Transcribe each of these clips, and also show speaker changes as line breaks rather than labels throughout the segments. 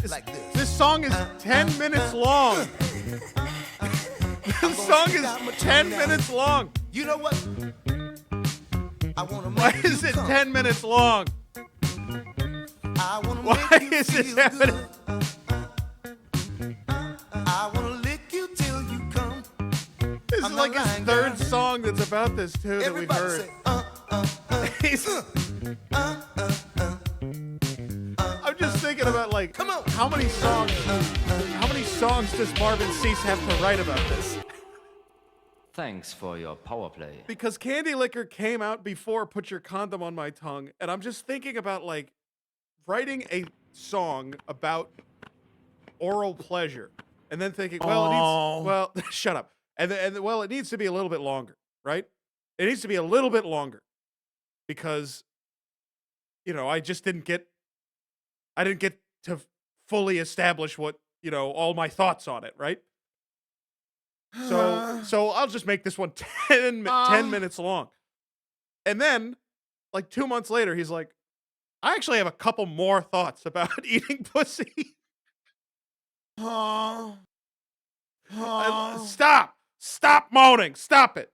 This song is 10 minutes long. This song is 10 minutes long.
You know what?
Why is it 10 minutes long? Why is it 10 minutes?
I wanna lick you till you come.
This is like his third song that's about this too that we've heard. I'm just thinking about like how many songs does Marvin Cease have to write about this?
Thanks for your power play.
Because Candy Liquor came out before Put Your Condom on My Tongue, and I'm just thinking about like writing a song about oral pleasure, and then thinking, shut up, and it needs to be a little bit longer, right? It needs to be a little bit longer because, I didn't get to fully establish what all my thoughts on it, right? So I'll just make this one 10 minutes long. And then, like 2 months later, he's like, I actually have a couple more thoughts about eating pussy. Stop moaning. Stop it.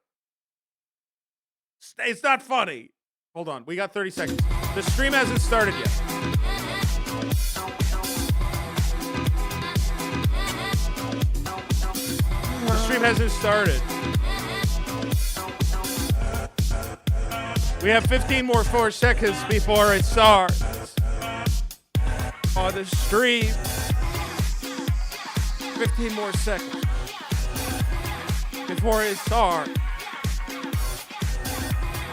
It's not funny. Hold on. We got 30 seconds. The stream hasn't started yet. The stream hasn't started. We have 15 more 4 seconds before it starts. On the stream. 15 more seconds before it starts.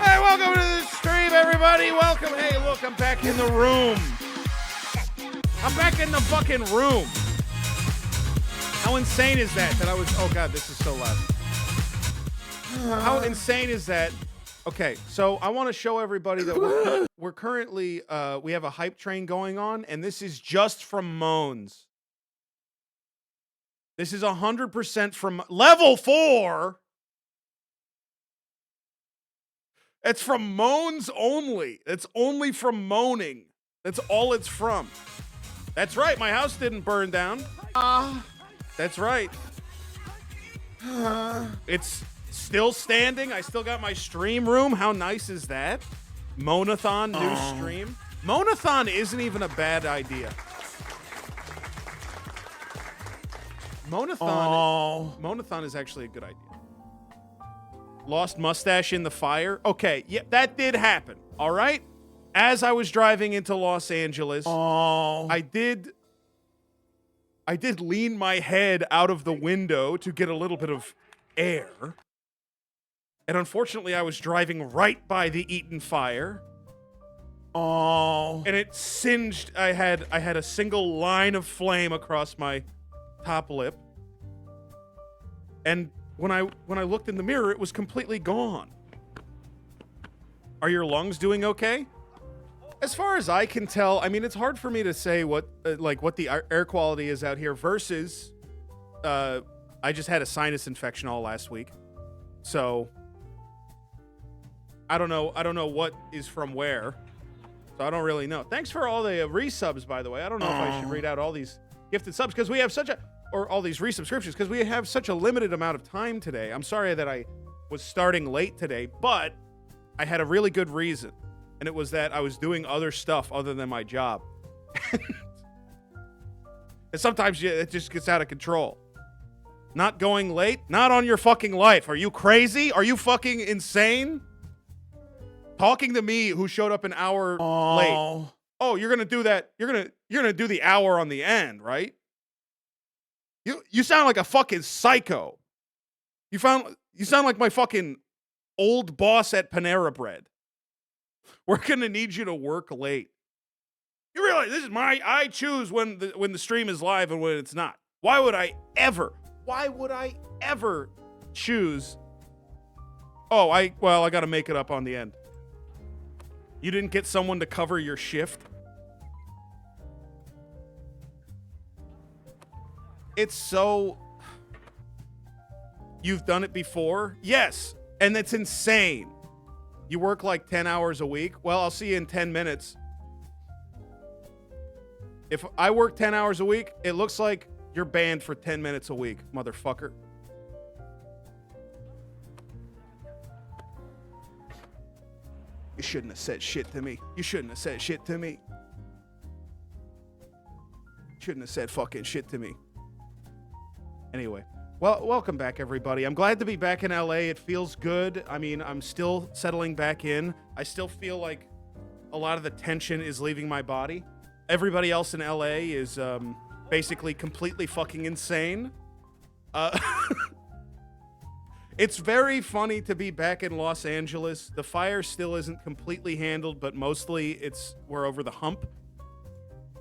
Hey, welcome to the stream, everybody. Welcome. Hey, look, I'm back in the room. I'm back in the fucking room. How insane is that? Oh God, this is so loud. How insane is that? Okay, so I want to show everybody that we're currently, we have a hype train going on, and this is just from Moans. This is 100% from level 4. It's from Moans only. It's only from moaning. That's all it's from. That's right, my house didn't burn down. That's right. It's still standing. I still got my stream room. How nice is that? Monathon, new stream. Monathon isn't even a bad idea. Monathon is actually a good idea. Lost mustache in the fire. Okay, yeah, that did happen. All right? As I was driving into Los Angeles, I did lean my head out of the window to get a little bit of air. And unfortunately, I was driving right by the Eaton fire. And it singed. I had a single line of flame across my top lip. And when I looked in the mirror, it was completely gone. Are your lungs doing okay? As far as I can tell, I mean, it's hard for me to say what the air quality is out here versus I just had a sinus infection all last week. So I don't know what is from where. So I don't really know. Thanks for all the resubs, by the way. I don't know if I should read out all these gifted subs because we have all these resubscriptions because we have such a limited amount of time today. I'm sorry that I was starting late today, but I had a really good reason. And it was that I was doing other stuff other than my job. And sometimes it just gets out of control. Not going late? Not on your fucking life. Are you crazy? Are you fucking insane? Talking to me who showed up an hour late. Oh, you're gonna do that. You're gonna do the hour on the end, right? You sound like a fucking psycho. You sound like my fucking old boss at Panera Bread. We're gonna need you to work late. You realize this is I choose when the stream is live and when it's not. Why would I ever choose? Oh, I gotta make it up on the end. You didn't get someone to cover your shift? It's so... You've done it before? Yes, and it's insane. You work like 10 hours a week? Well, I'll see you in 10 minutes. If I work 10 hours a week, it looks like you're banned for 10 minutes a week, motherfucker. You shouldn't have said shit to me. You shouldn't have said shit to me. Shouldn't have said fucking shit to me. Anyway, well, welcome back, everybody. I'm glad to be back in LA. It feels good. I mean, I'm still settling back in. I still feel like a lot of the tension is leaving my body. Everybody else in LA is basically completely fucking insane. It's very funny to be back in Los Angeles. The fire still isn't completely handled, but mostly we're over the hump.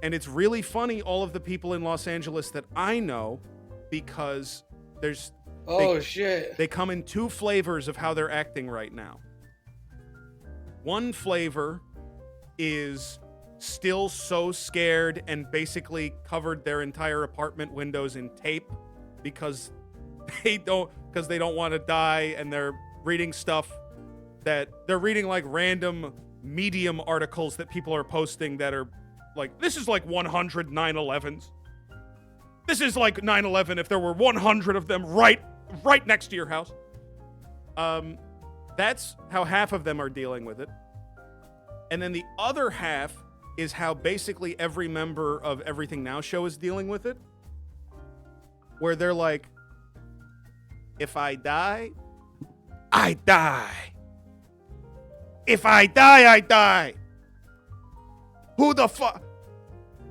And it's really funny, all of the people in Los Angeles that I know, because they come in two flavors of how they're acting right now. One flavor is still so scared and basically covered their entire apartment windows in tape because they don't want to die, and they're reading stuff that they're reading, like random Medium articles that people are posting that are like, this is like 100 9/11s. This is like 9/11 if there were 100 of them right next to your house. That's how half of them are dealing with it. And then the other half is how basically every member of Everything Now show is dealing with it. Where they're like, if I die, I die. If I die, I die. Who the fuck?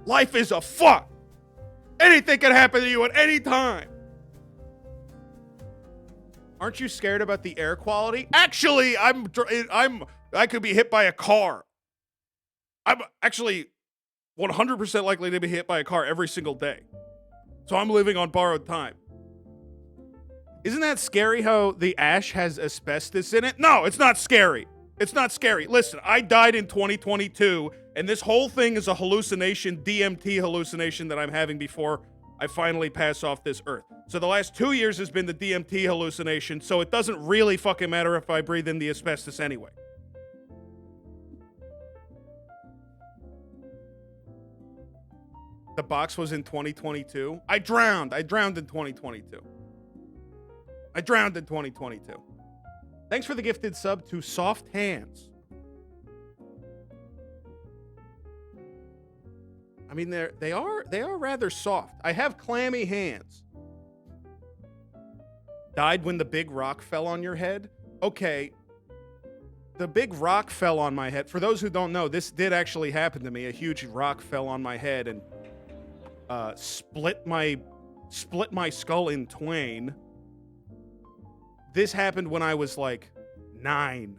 Life is a fuck. Anything can happen to you at any time. Aren't you scared about the air quality? Actually, I could be hit by a car. I'm actually 100% likely to be hit by a car every single day. So I'm living on borrowed time. Isn't that scary how the ash has asbestos in it? No, it's not scary. It's not scary. Listen, I died in 2022, and this whole thing is a hallucination, DMT hallucination that I'm having before I finally pass off this earth. So the last 2 years has been the DMT hallucination, so it doesn't really fucking matter if I breathe in the asbestos anyway. The box was in 2022. I drowned in 2022. I drowned in 2022. Thanks for the gifted sub to Soft Hands. I mean, they are rather soft. I have clammy hands. Died when the big rock fell on your head? Okay. The big rock fell on my head. For those who don't know, this did actually happen to me. A huge rock fell on my head and split my skull in twain. This happened when I was like 9.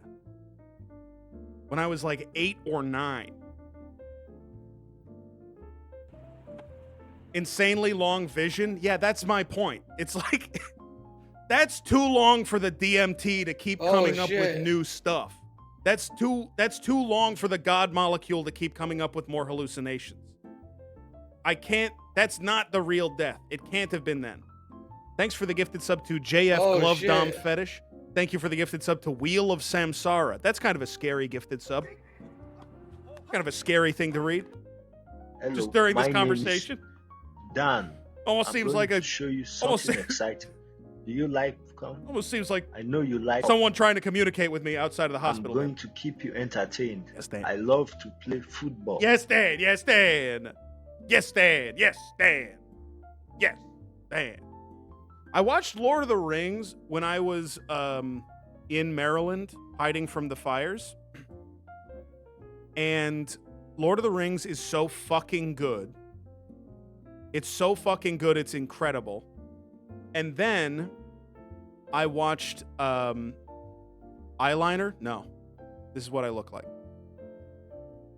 When I was like 8 or 9. Insanely long vision? Yeah, that's my point. It's like, that's too long for the DMT to keep coming up with new stuff. That's too long for the God molecule to keep coming up with more hallucinations. That's not the real death. It can't have been then. Thanks for the gifted sub to JF Glove Dom Fetish. Thank you for the gifted sub to Wheel of Samsara. That's kind of a scary gifted sub. Kind of a scary thing to read.
Hello,
just during this conversation.
Dan.
Almost seems like a
show you something exciting. Do you like
almost seems like
I know you like
someone trying to communicate with me outside of the hospital.
I'm going to keep you entertained.
Yes, Dan.
I love to play football.
Yes, Dan. Yes, Dan. Yes, Dan. Yes, Dan. Yes, Dan. I watched Lord of the Rings when I was in Maryland, hiding from the fires. And Lord of the Rings is so fucking good. It's so fucking good, it's incredible. And then I watched Eyeliner. No, this is what I look like.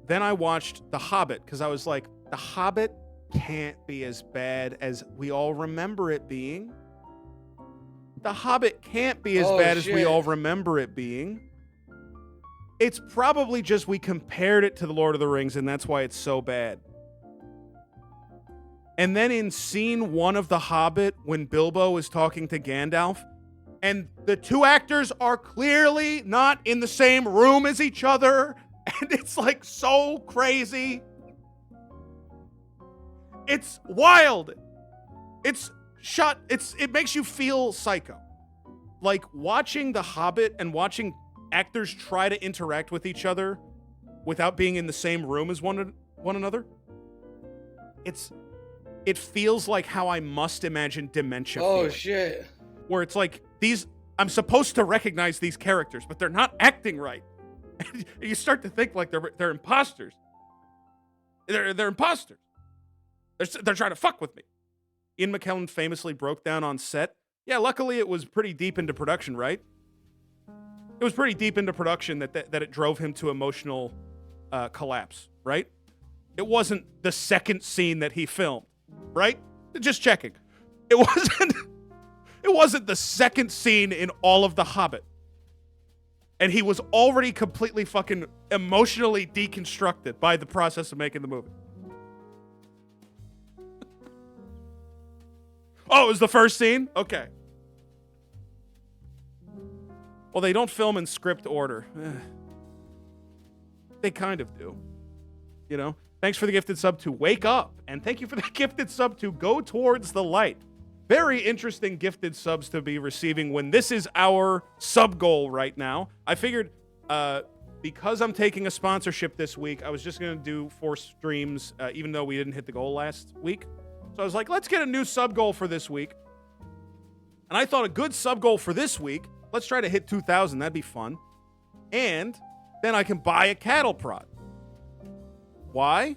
Then I watched The Hobbit, because I was like, The Hobbit can't be as bad as we all remember it being. The Hobbit can't be as bad as we all remember it being. It's probably just we compared it to The Lord of the Rings, and that's why it's so bad. And then in scene 1 of The Hobbit, when Bilbo is talking to Gandalf, and the two actors are clearly not in the same room as each other, and it's like so crazy. It's wild. It makes you feel psycho. Like watching The Hobbit and watching actors try to interact with each other without being in the same room as one another. It feels like how I must imagine dementia.
Oh,
feeling,
shit.
where it's like I'm supposed to recognize these characters, but they're not acting right. And you start to think like they're imposters. They're imposters. They're trying to fuck with me. Ian McKellen famously broke down on set. Yeah, luckily it was pretty deep into production, right? It was pretty deep into production that it drove him to emotional collapse, right? It wasn't the second scene that he filmed, right? Just checking. It wasn't the second scene in all of The Hobbit. And he was already completely fucking emotionally deconstructed by the process of making the movie. Oh, it was the first scene? Okay. Well, they don't film in script order. They kind of do. You know? Thanks for the gifted sub to Wake Up. And thank you for the gifted sub to Go Towards the Light. Very interesting gifted subs to be receiving when this is our sub goal right now. I figured because I'm taking a sponsorship this week, I was just going to do 4 streams, even though we didn't hit the goal last week. So I was like, let's get a new sub goal for this week. And I thought a good sub goal for this week, let's try to hit 2,000. That'd be fun. And then I can buy a cattle prod. Why?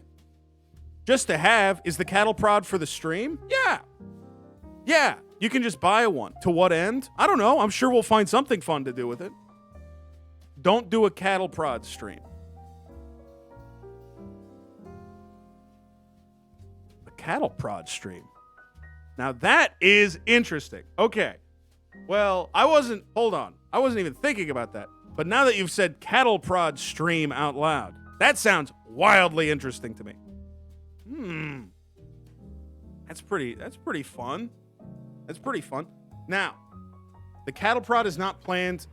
Just to have. Is the cattle prod for the stream? Yeah. Yeah. You can just buy one. To what end? I don't know. I'm sure we'll find something fun to do with it. Don't do a cattle prod stream. Cattle prod stream. Now that is interesting. Okay. Well, I wasn't even thinking about that. But now that you've said cattle prod stream out loud, that sounds wildly interesting to me. That's pretty fun. That's pretty fun. Now, the cattle prod is not planned.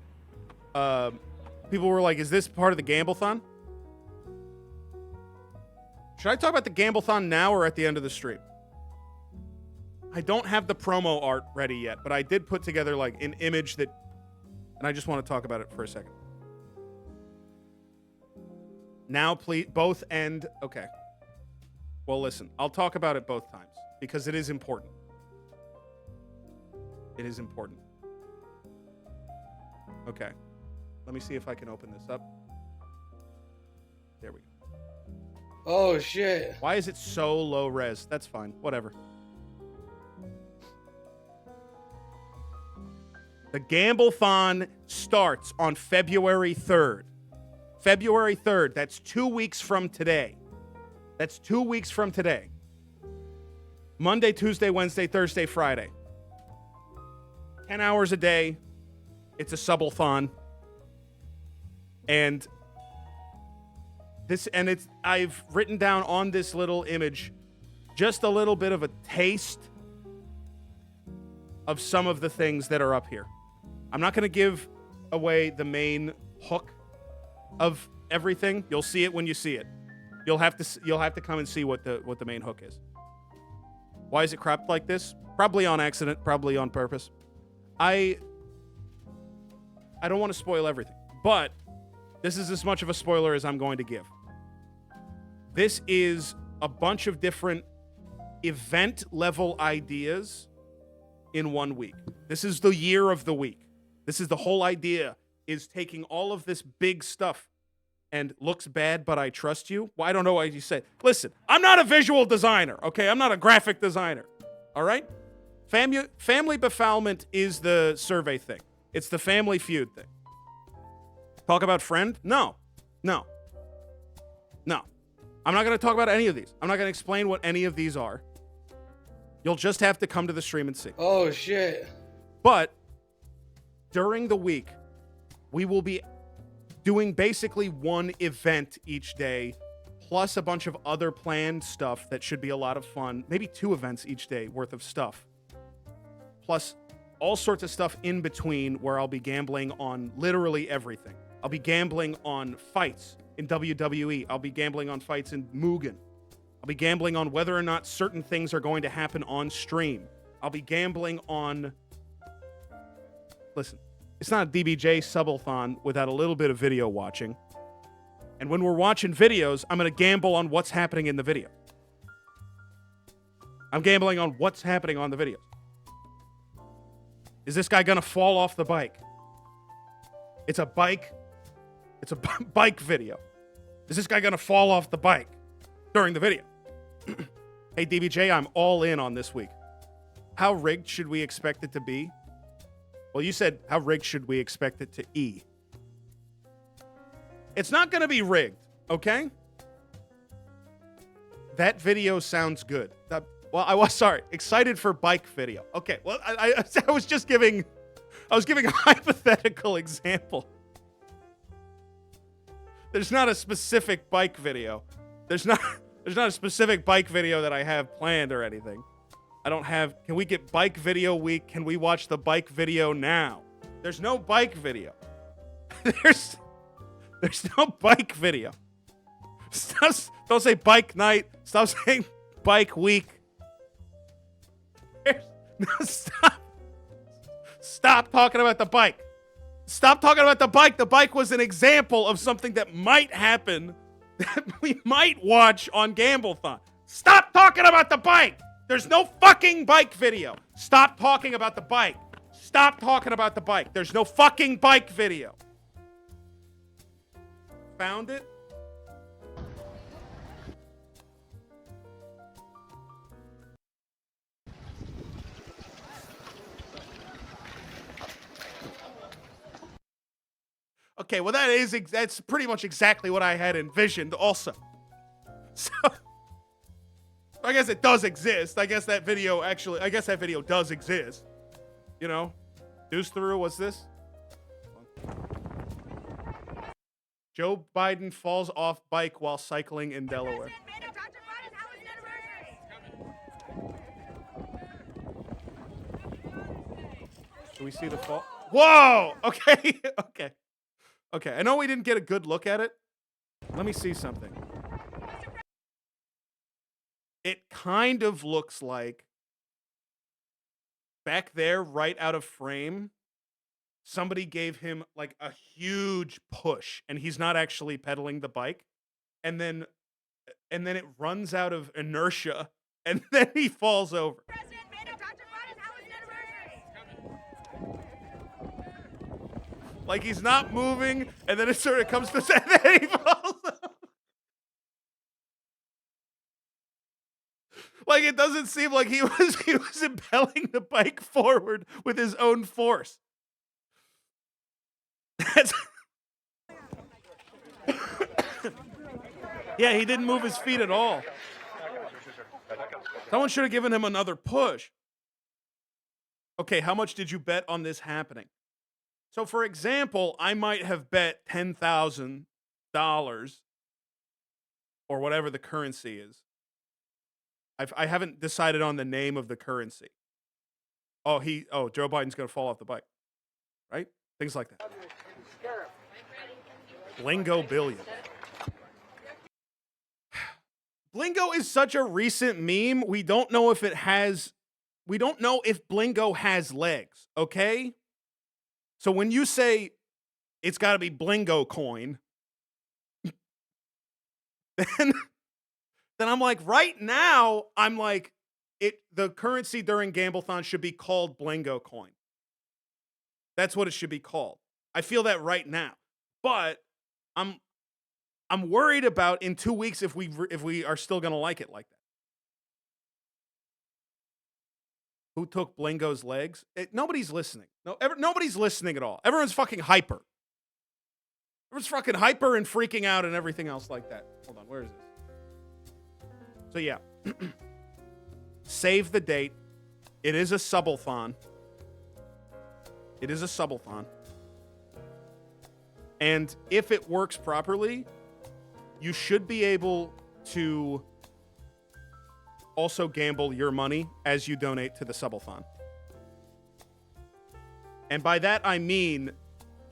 People were like, is this part of the Gamblethon? Should I talk about the Gamblethon now or at the end of the stream? I don't have the promo art ready yet, but I did put together like an image that, and I just want to talk about it for a second. Now, please, both end. Okay. Well, listen, I'll talk about it both times because it is important. It is important. Okay. Let me see if I can open this up. There we go.
Oh, shit.
Why is it so low res? That's fine. Whatever. The Gamblethon starts on February 3rd. February 3rd. That's 2 weeks from today. That's 2 weeks from today. Monday, Tuesday, Wednesday, Thursday, Friday. 10 hours a day. It's a subathon. And I've written down on this little image just a little bit of a taste of some of the things that are up here. I'm not going to give away the main hook of everything. You'll see it when you see it. You'll have to come and see what the main hook is. Why is it cropped like this? Probably on accident, probably on purpose. I don't want to spoil everything, but this is as much of a spoiler as I'm going to give. This is a bunch of different event-level ideas in 1 week. This is the year of the week. This is the whole idea, is taking all of this big stuff and looks bad, but I trust you. Well, I don't know why you say. Listen, I'm not a visual designer, okay? I'm not a graphic designer, all right? Family befoulment is the survey thing. It's the Family Feud thing. Talk about friend? No. I'm not going to talk about any of these. I'm not going to explain what any of these are. You'll just have to come to the stream and see.
Oh, shit.
But during the week, we will be doing basically one event each day, plus a bunch of other planned stuff that should be a lot of fun. Maybe 2 events each day worth of stuff. Plus all sorts of stuff in between where I'll be gambling on literally everything. I'll be gambling on fights in WWE. I'll be gambling on fights in Mugen. I'll be gambling on whether or not certain things are going to happen on stream. I'll be gambling on... Listen, it's not a DBJ subathon without a little bit of video watching. And when we're watching videos, I'm going to gamble on what's happening in the video. I'm gambling on what's happening on the videos. Is this guy going to fall off the bike? It's a bike video. Is this guy going to fall off the bike during the video? Hey, DBJ, I'm all in on this week. How rigged should we expect it to be? Well, you said, how rigged should we expect it to E? It's not going to be rigged, okay? That video sounds good. Well, I was excited for bike video. Okay, well, I was just giving a hypothetical example. There's not a specific bike video. There's not a specific bike video that I have planned or anything. I don't have... Can we get bike video week? Can we watch the bike video now? There's no bike video. There's no bike video. Don't say bike night. Stop saying bike week. Stop talking about the bike. Stop talking about the bike. The bike was an example of something that might happen that we might watch on Gamblethon. Stop talking about the bike. There's no fucking bike video. Stop talking about the bike. Stop talking about the bike. There's no fucking bike video. Found it? Okay, well that's pretty much exactly what I had envisioned also. So I guess it does exist. I guess that video does exist. You know? Deuce through, what's this? Joe Biden falls off bike while cycling in Delaware. Do we see the fall? Whoa! Okay, okay. Okay, I know we didn't get a good look at it. Let me see something. It kind of looks like back there, right out of frame, somebody gave him like a huge push and he's not actually pedaling the bike. And then it runs out of inertia and then he falls over. Like he's not moving, and then it sort of comes to and then he falls over. Like it doesn't seem like he was impelling the bike forward with his own force. That's yeah, he didn't move his feet at all. Someone should have given him another push. Okay, how much did you bet on this happening? So, for example, I might have bet $10,000 or whatever the currency is. I haven't decided on the name of the currency. Joe Biden's going to fall off the bike. Right? Things like that. Blingo billion. Blingo is such a recent meme. We don't know if Blingo has legs, okay? So when you say it's got to be Blingo coin, then I'm like, right now, I'm like, the currency during Gamblethon should be called Blingo coin. That's what it should be called. I feel that right now. But I'm worried about in 2 weeks if we are still going to like it like that. Who took Blingo's legs? Nobody's listening. Nobody's listening at all. Everyone's fucking hyper. Everyone's fucking hyper and freaking out and everything else like that. Hold on, where is this? So yeah. Save the date. It is a subathon. It is a subathon. And if it works properly, you should be able to also gamble your money as you donate to the subathon. And by that, I mean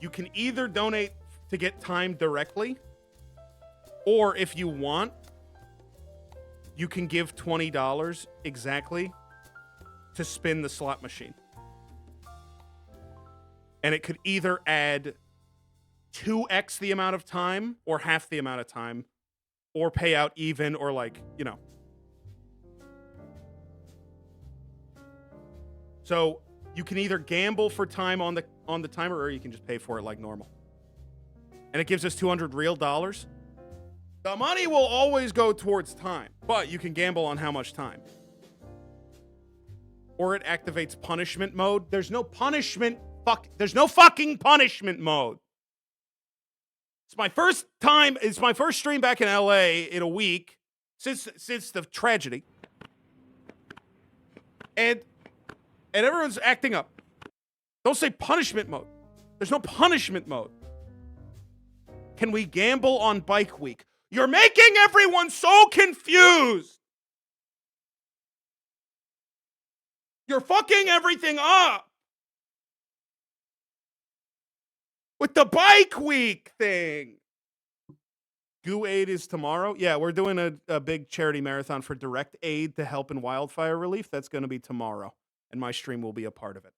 you can either donate to get time directly, or if you want, you can give $20 exactly to spin the slot machine. And it could either add 2x the amount of time or half the amount of time, or pay out even, or like, you know. So you can either gamble for time on the timer, or you can just pay for it like normal. And it gives us 200 real dollars. The money will always go towards time, but you can gamble on how much time. Or it activates punishment mode. There's no punishment. There's no fucking punishment mode. It's my first time. It's my first stream back in LA in a week since the tragedy. And everyone's acting up. Don't say punishment mode. There's no punishment mode. Can we gamble on bike week? You're making everyone so confused. You're fucking everything up with the bike week thing. Goo Aid is tomorrow. Yeah, we're doing a big charity marathon for direct aid to help in wildfire relief. That's going to be tomorrow, and my stream will be a part of it.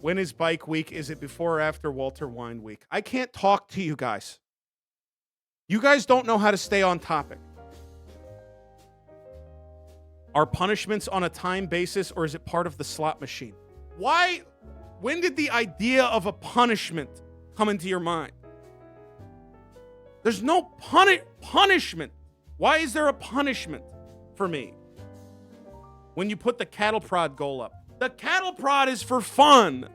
When is bike week? Is it before or after Walter Wine week? I can't talk to you guys. You guys don't know how to stay on topic. Are punishments on a time basis, or is it part of the slot machine? Why? When did the idea of a punishment come into your mind? There's no punishment. Why is there a punishment for me? When you put the cattle prod goal up. The cattle prod is for fun.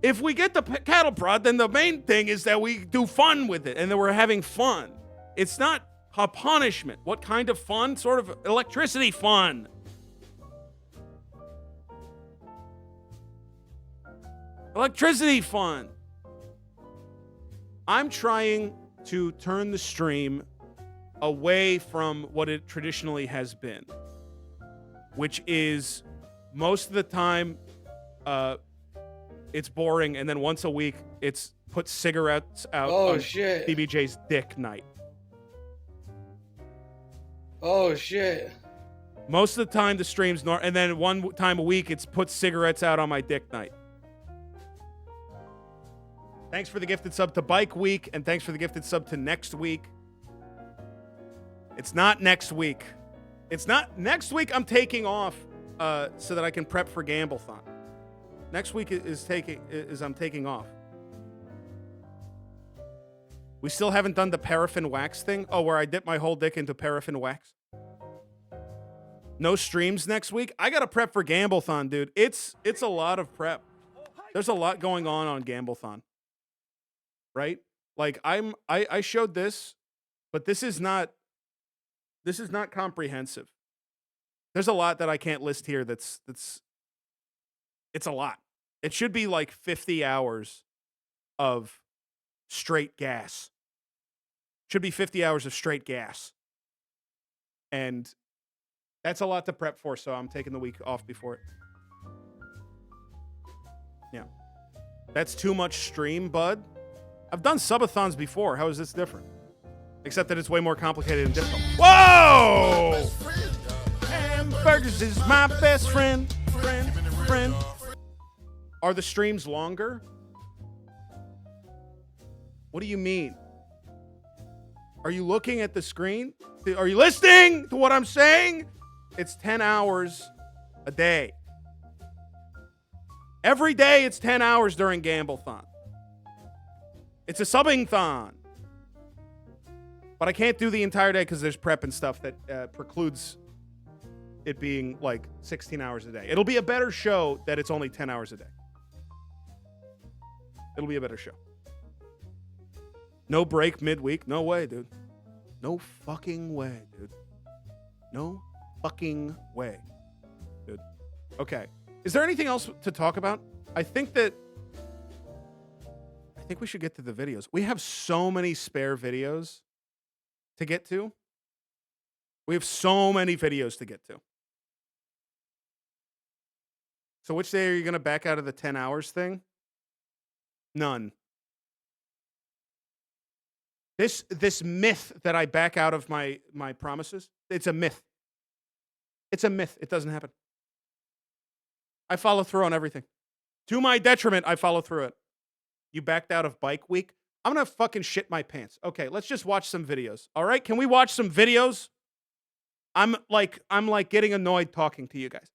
If we get the cattle prod, then the main thing is that we do fun with it and that we're having fun. It's not a punishment. What kind of fun? Sort of electricity fun. Electricity fun. I'm trying to turn the stream away from what it traditionally has been, which is most of the time it's boring, and then once a week it's put cigarettes out on
shit.
DBJ's dick night.
Oh shit.
Most of the time the stream's and then one time a week it's put cigarettes out on my dick night. Thanks for the gifted sub to Bike Week, and thanks for the gifted sub to Next Week. It's not next week. It's not next week. I'm taking off so that I can prep for Gamblethon. Next week I'm taking off. We still haven't done the paraffin wax thing. Oh, where I dip my whole dick into paraffin wax. No streams next week. I gotta prep for Gamblethon, dude. It's a lot of prep. There's a lot going on Gamblethon. Right? Like I showed this, but this is not comprehensive. There's a lot that I can't list here it's a lot. It should be like 50 hours of straight gas. Should be 50 hours of straight gas. And that's a lot to prep for, so I'm taking the week off before it. Yeah. That's too much stream, bud. I've done subathons before. How is this different? Except that it's way more complicated and difficult. Whoa! Hamburgers is my best friend. Friend. Are the streams longer? What do you mean? Are you looking at the screen? Are you listening to what I'm saying? It's 10 hours a day. Every day it's 10 hours during Gamblethon. It's a subbing-thon. But I can't do the entire day because there's prep and stuff that precludes it being like 16 hours a day. It'll be a better show that it's only 10 hours a day. It'll be a better show. No break midweek. No way, dude. No fucking way, dude. No fucking way, dude. Okay. Is there anything else to talk about? I think we should get to the videos. We have so many spare videos to get to. We have so many videos to get to. So which day are you going to back out of the 10 hours thing? None. This myth that I back out of my promises, it's a myth. It's a myth. It doesn't happen. I follow through on everything. To my detriment, I follow through it. You backed out of Bike Week? I'm going to fucking shit my pants. Okay, let's just watch some videos. All right? Can we watch some videos? I'm like getting annoyed talking to you guys.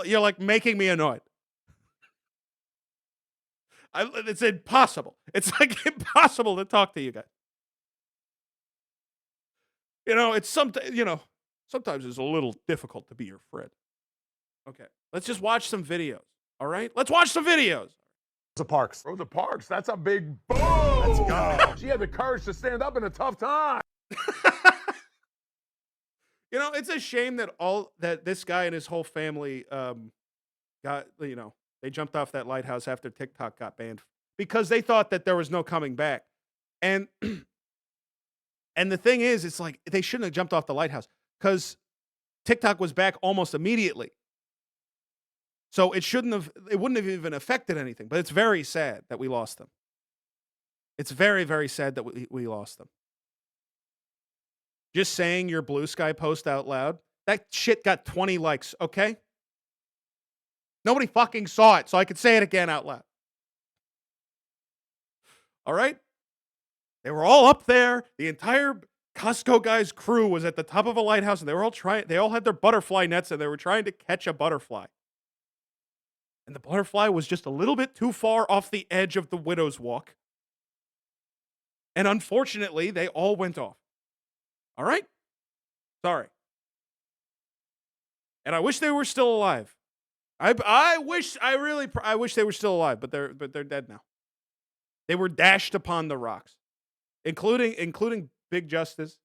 You're like making me annoyed. It's impossible. It's like impossible to talk to you guys. It's sometimes it's a little difficult to be your friend. Okay, let's just watch some videos. All right, let's watch some videos.
Rosa Parks.
Rosa Parks, that's a big boom.
Let's go.
She had the courage to stand up in a tough time.
It's a shame that this guy and his whole family got, they jumped off that lighthouse after TikTok got banned because they thought that there was no coming back. And and the thing is, it's like they shouldn't have jumped off the lighthouse because TikTok was back almost immediately. So it wouldn't have even affected anything. But it's very sad that we lost them. It's very, very sad that we lost them. Just saying your Blue Sky post out loud, that shit got 20 likes, okay? Nobody fucking saw it, so I could say it again out loud. All right? They were all up there. The entire Costco guy's crew was at the top of a lighthouse, and they all had their butterfly nets, and they were trying to catch a butterfly. And the butterfly was just a little bit too far off the edge of the widow's walk. And unfortunately, they all went off. All right? Sorry. And I wish they were still alive. I wish they were still alive, but they're dead now. They were dashed upon the rocks, including Big Justice.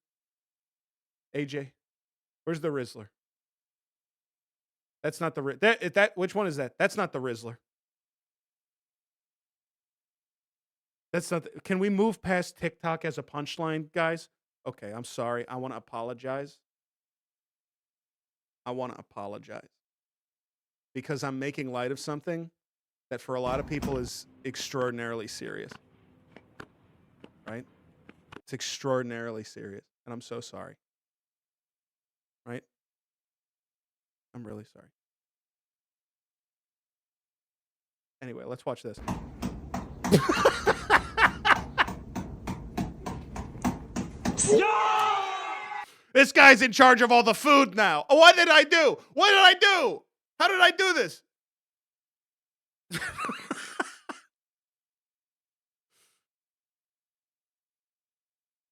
AJ, where's the Rizzler? That's not the which one is that? That's not the Rizzler. That's not. Can we move past TikTok as a punchline, guys? Okay, I'm sorry. I want to apologize. Because I'm making light of something that for a lot of people is extraordinarily serious. Right? It's extraordinarily serious. And I'm so sorry. Right? I'm really sorry. Anyway, let's watch this. This guy's in charge of all the food now. Oh, what did I do? What did I do? How did I do this?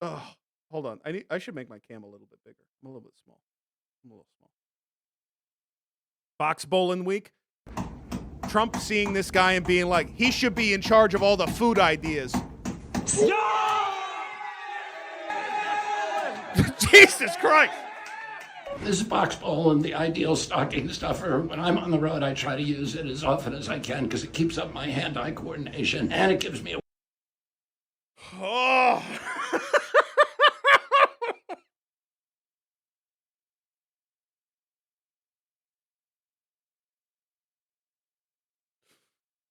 Oh, hold on. I should make my cam a little bit bigger. I'm a little bit small. Box bowling week. Trump seeing this guy and being like, he should be in charge of all the food ideas. Jesus Christ.
This box bowl and the ideal stocking stuffer. When I'm on the road, I try to use it as often as I can because it keeps up my hand-eye coordination and it gives me a...
Oh.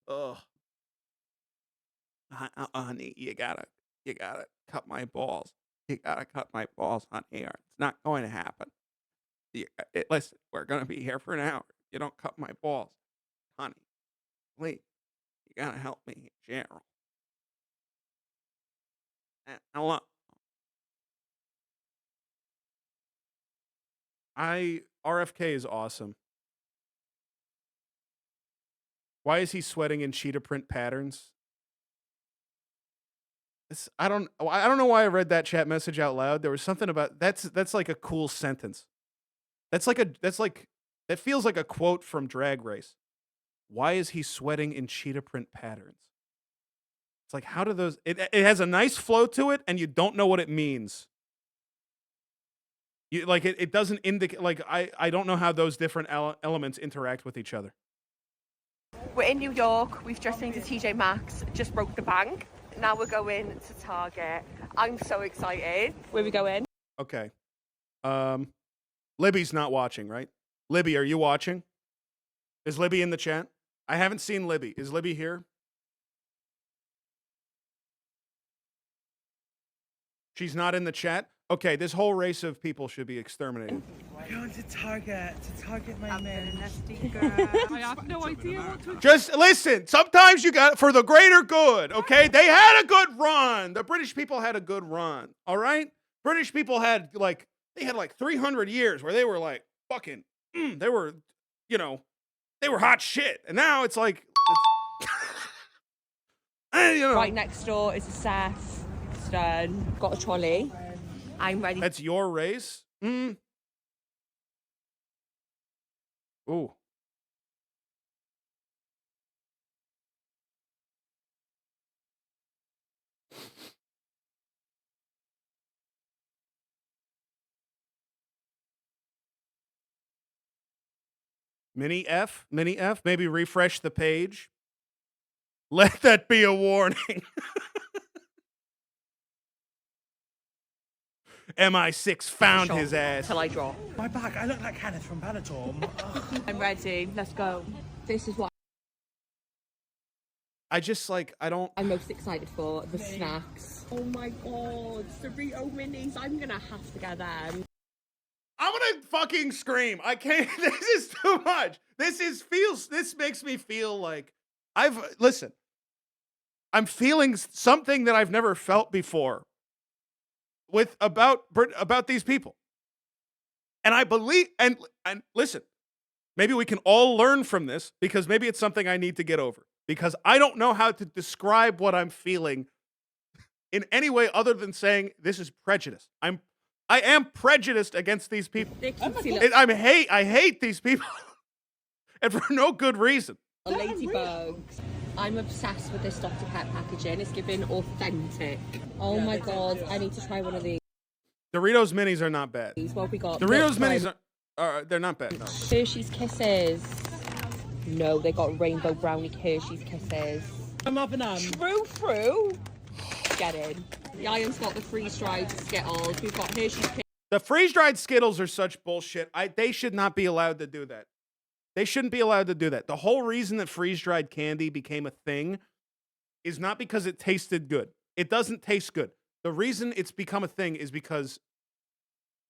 Oh. Honey, you gotta cut my balls. You gotta cut my balls, honey. Or it's not going to happen. Listen, we're gonna be here for an hour. You don't cut my balls, honey. Please, you gotta help me, Gerald. Hello. RFK is awesome. Why is he sweating in cheetah print patterns? I don't know why I read that chat message out loud. There was something about that's like a cool sentence. That feels like a quote from Drag Race. Why is he sweating in cheetah print patterns? It's like, how do those... It has a nice flow to it, and you don't know what it means. It doesn't indicate... Like, I don't know how those different elements interact with each other.
We're in New York. We've just been to TJ Maxx. Just broke the bank. Now we're going to Target. I'm so excited. Where we going?
Okay. Libby's not watching, right? Libby, are you watching? Is Libby in the chat? I haven't seen Libby. Is Libby here? She's not in the chat. Okay, this whole race of people should be exterminated.
We're going to Target my men.
I have no idea what to.
Just listen. Sometimes you got for the greater good. Okay, they had a good run. The British people had a good run. All right, British people had like 300 years where they were like fucking. They were, they were hot shit, and now it's like.
Right next door is a Seth Stern. Got a trolley. I'm ready.
That's your race? Ooh. Mini F? Maybe refresh the page. Let that be a warning. MI6 found his ass.
Till I drop.
My back, I look like Kenneth from Bellator.
I'm ready. Let's go. This is what
I just I don't.
I'm most excited for. The snacks. Oh my god. Dorito minis. I'm gonna have to get them.
I'm gonna fucking scream. I can't. This is too much. This makes me feel like listen. I'm feeling something that I've never felt before about these people. And I believe, and listen, maybe we can all learn from this because maybe it's something I need to get over because I don't know how to describe what I'm feeling in any way other than saying this is prejudice. I am prejudiced against these people. I hate these people and for no good reason.
Ladybugs. I'm obsessed with this Dr. Pepper packaging. It's giving authentic. Oh my god, I need to try one of these.
Doritos minis are not bad.
What we got?
Doritos minis are they're not bad. No.
Hershey's Kisses. No, they got rainbow brownie Hershey's Kisses.
I'm up and on.
True. Get in. The Iron's got the freeze-dried Skittles. We've got Hershey's Kisses.
The freeze-dried Skittles are such bullshit. They should not be allowed to do that. They shouldn't be allowed to do that. The whole reason that freeze-dried candy became a thing is not because it tasted good. It doesn't taste good. The reason it's become a thing is because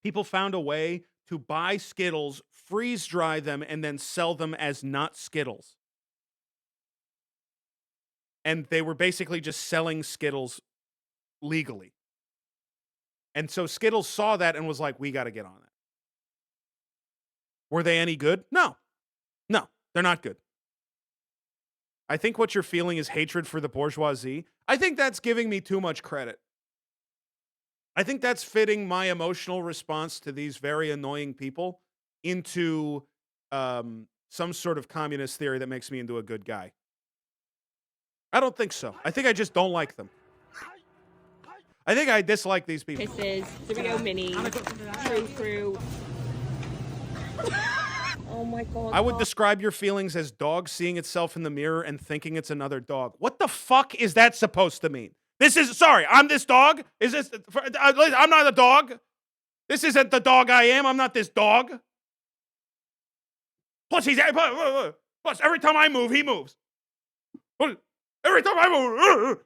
people found a way to buy Skittles, freeze-dry them, and then sell them as not Skittles. And they were basically just selling Skittles legally. And so Skittles saw that and was like, we got to get on it. Were they any good? No. No, they're not good. I think what you're feeling is hatred for the bourgeoisie. I think that's giving me too much credit. I think that's fitting my emotional response to these very annoying people into some sort of communist theory that makes me into a good guy. I don't think so. I think I just don't like them. I think I dislike these people.
Kisses, Dorito Mini, True. Oh my god.
I would describe your feelings as dog seeing itself in the mirror and thinking it's another dog. What the fuck is that supposed to mean? I'm this dog? I'm not a dog. This isn't the dog I am. I'm not this dog. Plus, every time I move, he moves. Every time I move.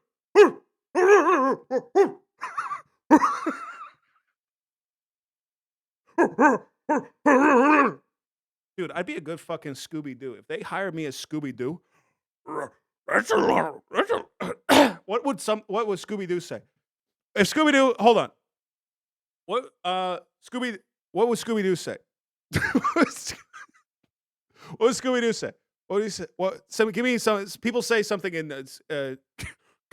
Dude, I'd be a good fucking Scooby-Doo. If they hired me as Scooby-Doo, what would Scooby-Doo say? If Scooby-Doo, hold on. What would Scooby-Doo say? What would Scooby-Doo say? What do you say? Give me some. People say something in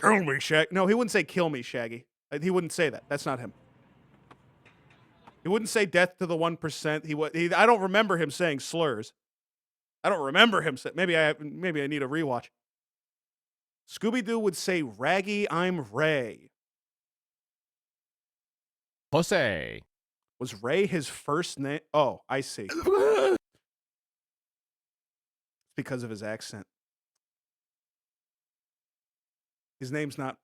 kill me, Shaggy. No, he wouldn't say kill me, Shaggy. He wouldn't say that. That's not him. He wouldn't say death to the 1%. I don't remember him saying slurs. I don't remember him saying. Maybe I need a rewatch. Scooby-Doo would say, Raggy, I'm Ray.
Jose.
Was Ray his first name? Oh, I see. Because of his accent. His name's not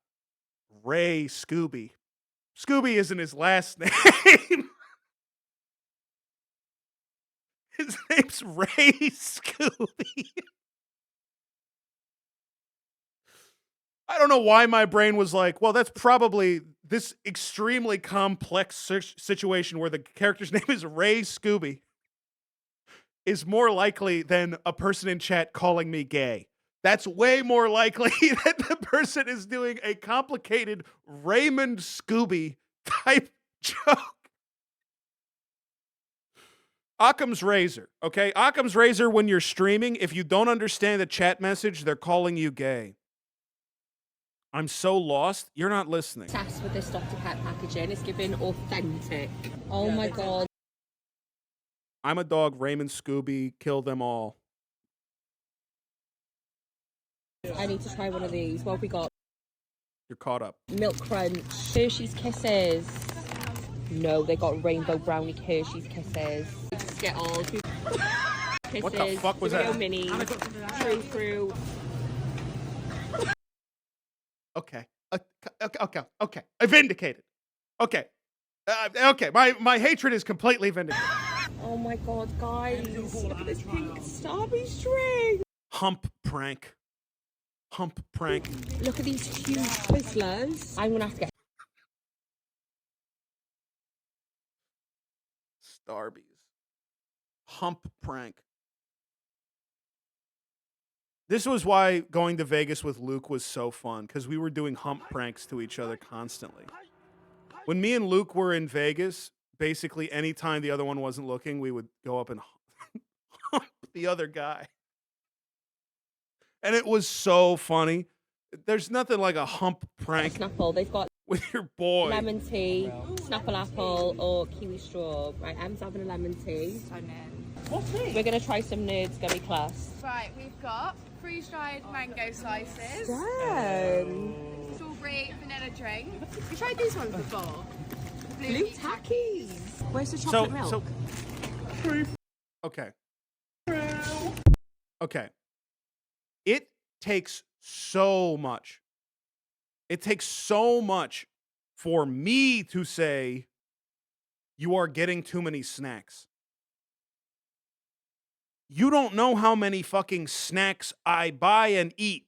Ray Scooby. Scooby isn't his last name. His name's Ray Scooby. I don't know why my brain was like, well, that's probably this extremely complex situation where the character's name is Ray Scooby is more likely than a person in chat calling me gay. That's way more likely that the person is doing a complicated Raymond Scooby type joke. Occam's razor, okay? Occam's razor when you're streaming, if you don't understand the chat message, they're calling you gay. I'm so lost, you're not listening.
Obsessed with this Dr. Pet packaging. It's giving authentic. Oh my god.
I'm a dog, Raymond Scooby, kill them all.
I need to try one of these. What have we got?
You're caught up.
Milk Crunch. Hershey's Kisses. No, they got Rainbow Brownie Hershey's Kisses. Skittles. Kisses.
What the fuck was that?
Minis. True Fruit.
Okay. Okay. I vindicated. Okay. Okay. My hatred is completely vindicated.
Oh my god, guys. Look at this pink starby string.
Hump prank.
Look at these huge Twizzlers. I'm gonna have to get
Starbies. Hump prank. This was why going to Vegas with Luke was so fun, because we were doing hump pranks to each other constantly. When me and Luke were in Vegas, basically anytime the other one wasn't looking, we would go up and hump the other guy. And it was so funny. There's nothing like a hump prank
Snapple. They've got
with your boy.
lemon tea, Snapple apple, or kiwi straw. Right, Em's having a lemon tea. We're gonna try some Nerds Gummy Plus.
Right, we've got freeze-dried mango slices, strawberry vanilla drink. We tried these ones before.
Blue Tackies. Where's the chocolate milk?
Okay. Okay. It takes so much. It takes so much for me to say you are getting too many snacks. You don't know how many fucking snacks I buy and eat.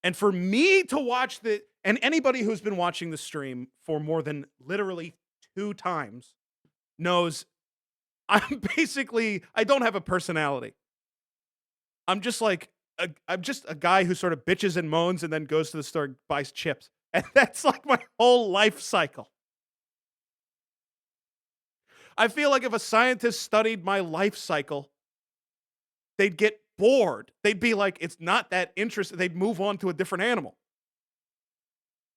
And for me to watch and anybody who's been watching the stream for more than literally 2 times knows I don't have a personality. I'm just a guy who sort of bitches and moans and then goes to the store and buys chips. And that's like my whole life cycle. I feel like if a scientist studied my life cycle, they'd get bored. They'd be like, it's not that interesting. They'd move on to a different animal.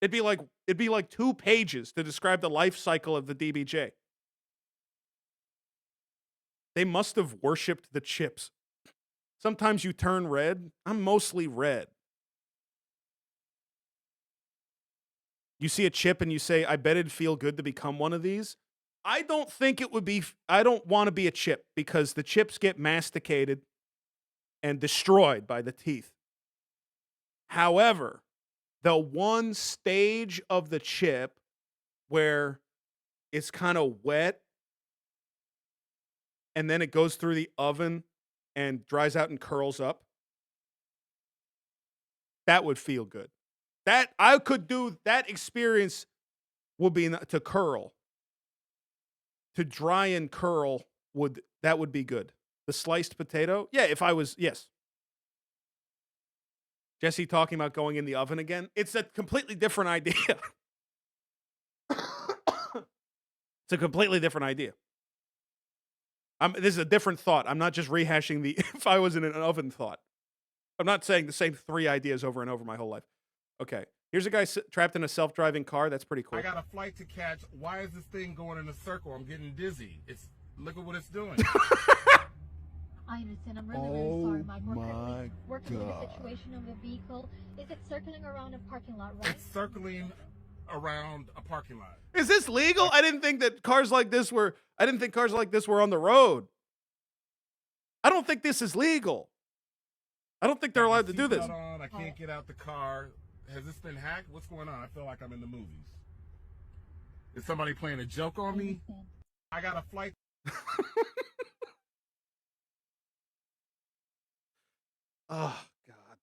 It'd be like 2 pages to describe the life cycle of the DBJ. They must have worshipped the chips. Sometimes you turn red. I'm mostly red. You see a chip and you say, I bet it'd feel good to become one of these. I don't want to be a chip because the chips get masticated and destroyed by the teeth. However, the one stage of the chip where it's kind of wet and then it goes through the oven and dries out and curls up, that would feel good. That I could do, that experience would be to curl. To dry and curl would be good. The sliced potato? Yeah, yes. Jesse talking about going in the oven again? It's a completely different idea. It's a completely different idea. This is a different thought. I'm not just rehashing the if I was in an oven thought. I'm not saying the same 3 ideas over and over my whole life. Okay. Here's a guy trapped in a self-driving car. That's pretty cool.
I got a flight to catch. Why is this thing going in a circle? I'm getting dizzy. Look at what it's doing.
I understand. I'm really sorry, Mike. We're working with the situation of the vehicle. Is it circling around a parking lot, right?
It's circling around a parking lot.
Is this legal? I didn't think cars like this were on the road. I don't think this is legal. I don't think they're allowed to do this.
I can't get out the car. Has this been hacked? What's going on? I feel like I'm in the movies. Is somebody playing a joke on me? I got a flight.
Oh, God.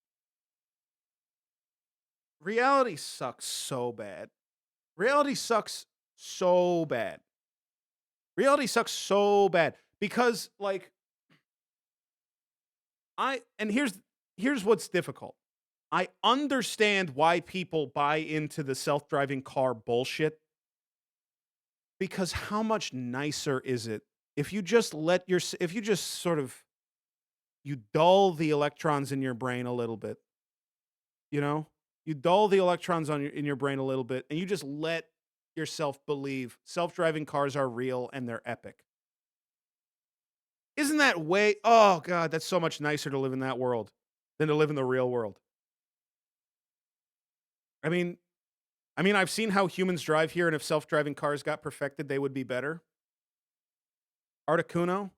Reality sucks so bad. Reality sucks so bad. Reality sucks so bad because, like, here's what's difficult. I understand why people buy into the self-driving car bullshit, because how much nicer is it if you just sort of you dull the electrons in your brain a little bit, you know? You dull the electrons in your brain a little bit, and you just let yourself believe self-driving cars are real and they're epic. Isn't that way? Oh God, that's so much nicer to live in that world than to live in the real world. I mean, I've seen how humans drive here, and if self-driving cars got perfected, they would be better. Articuno,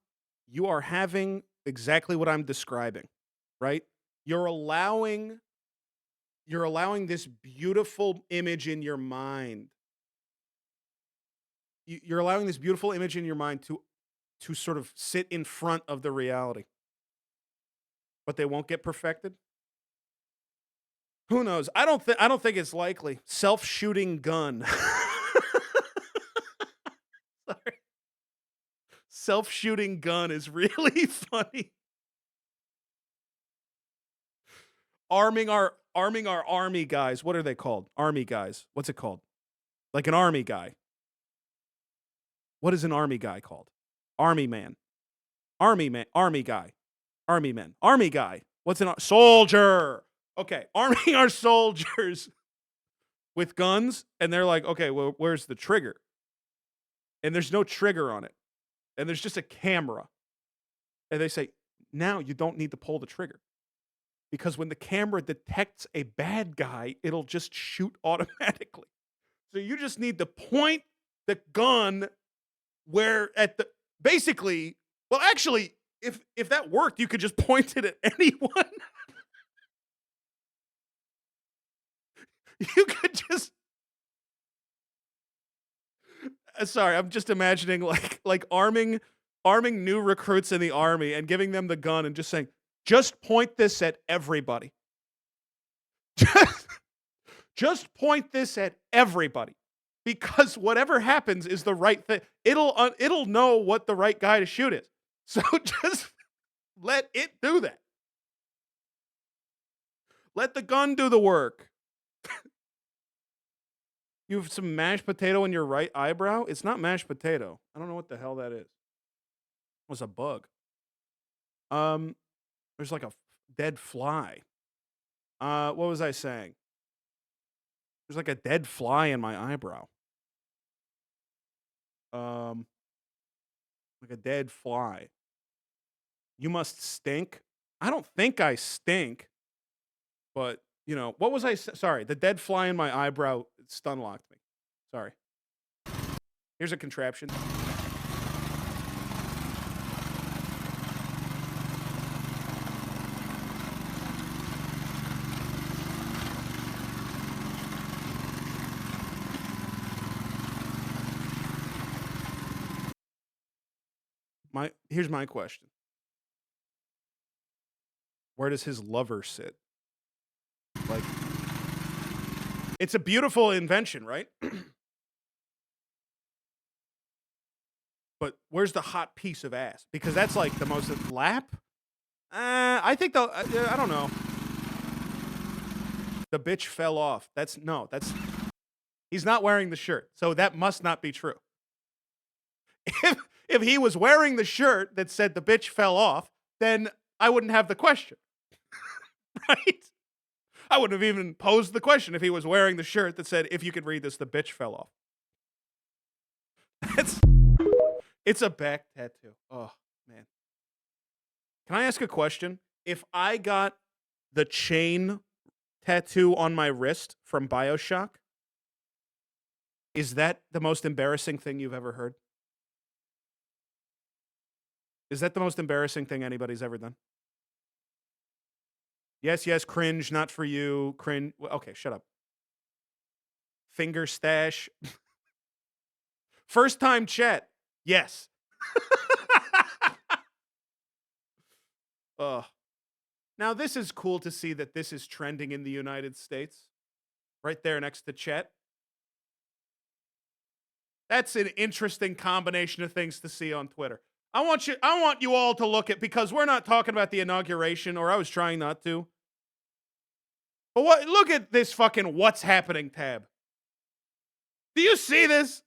you are having exactly what I'm describing, right? You're allowing this beautiful image in your mind. You're allowing this beautiful image in your mind to sort of sit in front of the reality. But they won't get perfected. Who knows? I don't think it's likely. Self-shooting gun. Sorry. Self-shooting gun is really funny. Arming our army guys. What are they called? Army guys. What's it called? Like an army guy. What is an army guy called? Army man. Army man. Army guy. Army men. Army guy. What's an soldier? Okay, arming our soldiers with guns, and they're like, okay, well, where's the trigger? And there's no trigger on it. And there's just a camera. And they say, now you don't need to pull the trigger. Because when the camera detects a bad guy, it'll just shoot automatically. So you just need to point the gun where at the, basically, well, actually, if that worked, you could just point it at anyone. You could just, sorry, I'm just imagining like arming new recruits in the army and giving them the gun and just saying, just point this at everybody. Just point this at everybody, because whatever happens is the right thing. It'll know what the right guy to shoot is. So just let it do that. Let the gun do the work. You have some mashed potato in your right eyebrow? It's not mashed potato. I don't know what the hell that is. It was a bug. There's like a dead fly. What was I saying? There's like a dead fly in my eyebrow. Like a dead fly. You must stink. I don't think I stink. But, you know, what was I sorry, the dead fly in my eyebrow stun locked me. Sorry. Here's a contraption. Here's my question. Where does his lover sit? Like, it's a beautiful invention, right? But where's the hot piece of ass? Because that's like the most lap. I think I don't know. The bitch fell off. That's he's not wearing the shirt, so that must not be true. If he was wearing the shirt that said the bitch fell off, then I wouldn't have the question. Right? I wouldn't have even posed the question if he was wearing the shirt that said, if you could read this, the bitch fell off. It's a back tattoo. Oh, man. Can I ask a question? If I got the chain tattoo on my wrist from BioShock, is that the most embarrassing thing you've ever heard? Is that the most embarrassing thing anybody's ever done? Yes, cringe, not for you. Cringe. Okay, shut up. Finger stash. First time chat. Yes. Now, this is cool to see that this is trending in the United States. Right there next to chat. That's an interesting combination of things to see on Twitter. I want you all to look at, because we're not talking about the inauguration, or I was trying not to. But look at this fucking what's happening tab. Do you see this?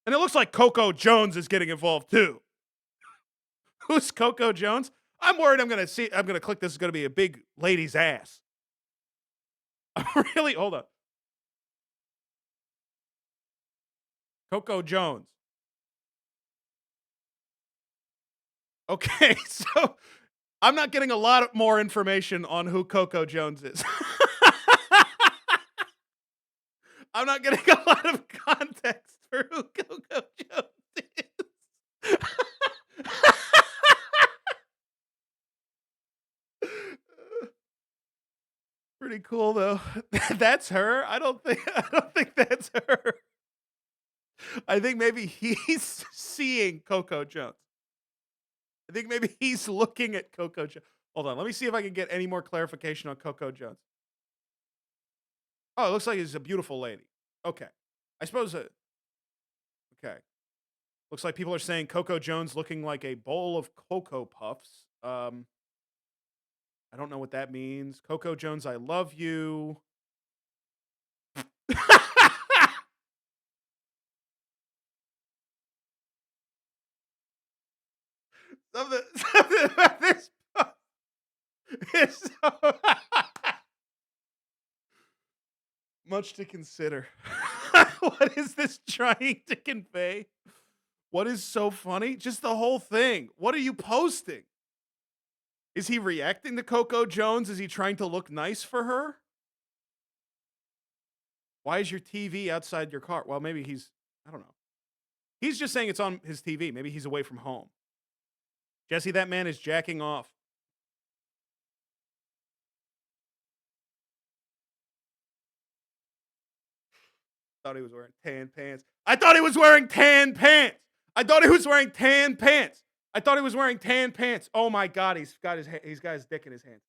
And it looks like Coco Jones is getting involved too. Who's Coco Jones? I'm worried I'm going to click this is going to be a big lady's ass. Really? Hold on. Coco Jones. Okay, so I'm not getting a lot more information on who Coco Jones is. I'm not getting a lot of context for who Coco Jones is. Pretty cool though. That's her? I don't think that's her. I think maybe he's seeing Coco Jones. I think maybe he's looking at Coco Jones. Hold on, let me see if I can get any more clarification on Coco Jones. Oh, it looks like he's a beautiful lady. Okay. I suppose okay. Looks like people are saying Coco Jones looking like a bowl of Cocoa Puffs. I don't know what that means. Coco Jones, I love you. Something about this is so much to consider. What is this trying to convey? What is so funny? Just the whole thing. What are you posting? Is he reacting to Coco Jones? Is he trying to look nice for her? Why is your TV outside your car? Well, maybe I don't know. He's just saying it's on his TV. Maybe he's away from home. Jesse, that man is jacking off. Thought he was wearing tan pants. I thought he was wearing tan pants. I thought he was wearing tan pants. I thought he was wearing tan pants. Oh my God, he's got his dick in his hand.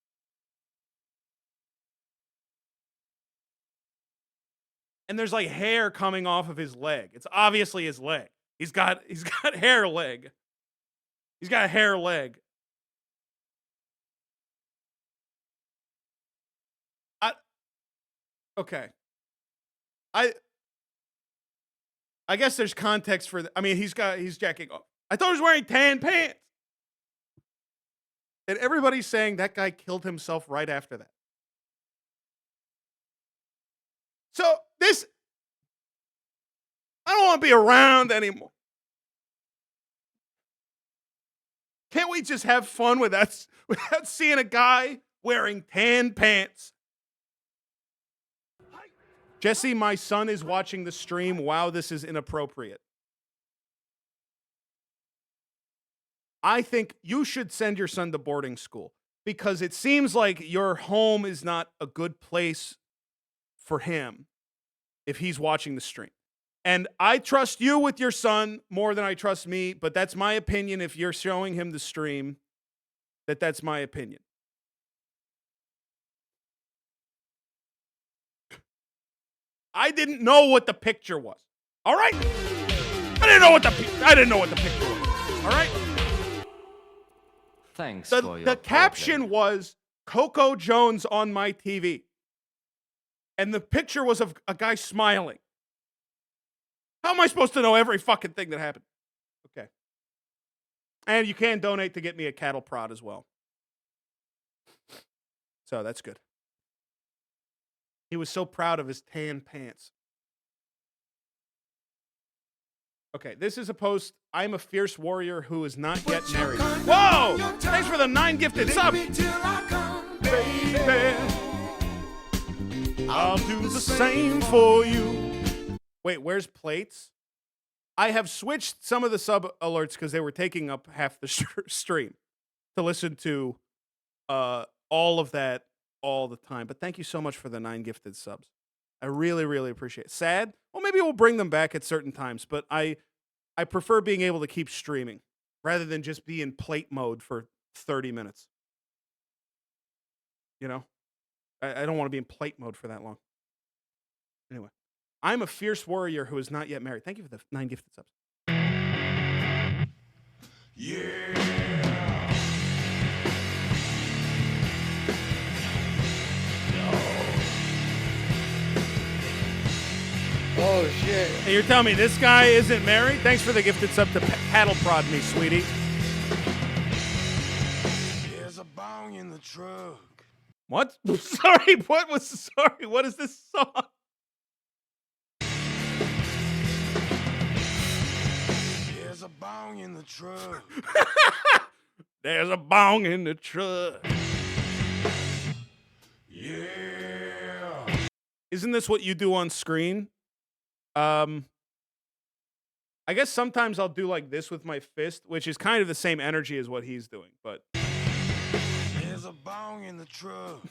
And there's like hair coming off of his leg. It's obviously his leg. He's got hair leg. He's got a hair leg. Okay. I guess there's context for I mean, he's jacking off. I thought he was wearing tan pants. And everybody's saying that guy killed himself right after that. So I don't want to be around anymore. Can't we just have fun without seeing a guy wearing tan pants? Jesse, my son is watching the stream. Wow, this is inappropriate. I think you should send your son to boarding school, because it seems like your home is not a good place for him if he's watching the stream. And I trust you with your son more than I trust me, but that's my opinion. If you're showing him the stream, that's my opinion. I didn't know what the picture was. All right? I didn't know what the picture was. All right?
Thanks for your
The caption was Coco Jones on my TV. And the picture was of a guy smiling. How am I supposed to know every fucking thing that happened? Okay. And you can donate to get me a cattle prod as well. So that's good. He was so proud of his tan pants. Okay, this is a post. I'm a fierce warrior who is not yet married. Whoa! Thanks for the 9 gifted subs. Baby, I'll do the same for you. Wait, where's plates? I have switched some of the sub alerts because they were taking up half the stream to listen to all of that all the time. But thank you so much for the 9 gifted subs. I really, really appreciate it. Sad? Well, maybe we'll bring them back at certain times, but I prefer being able to keep streaming rather than just be in plate mode for 30 minutes. You know? I don't want to be in plate mode for that long. Anyway. I'm a fierce warrior who is not yet married. Thank you for the 9 gifted subs.
Oh shit.
Hey, you're telling me this guy isn't married? Thanks for the gifted sub to paddle prod me, sweetie.
There's a bong in the truck.
What? Sorry, what is this song?
There's a bong in the truck.
There's a bong in the truck.
Yeah.
Isn't this what you do on screen? I guess sometimes I'll do like this with my fist, which is kind of the same energy as what he's doing, but
There's a bong in the truck.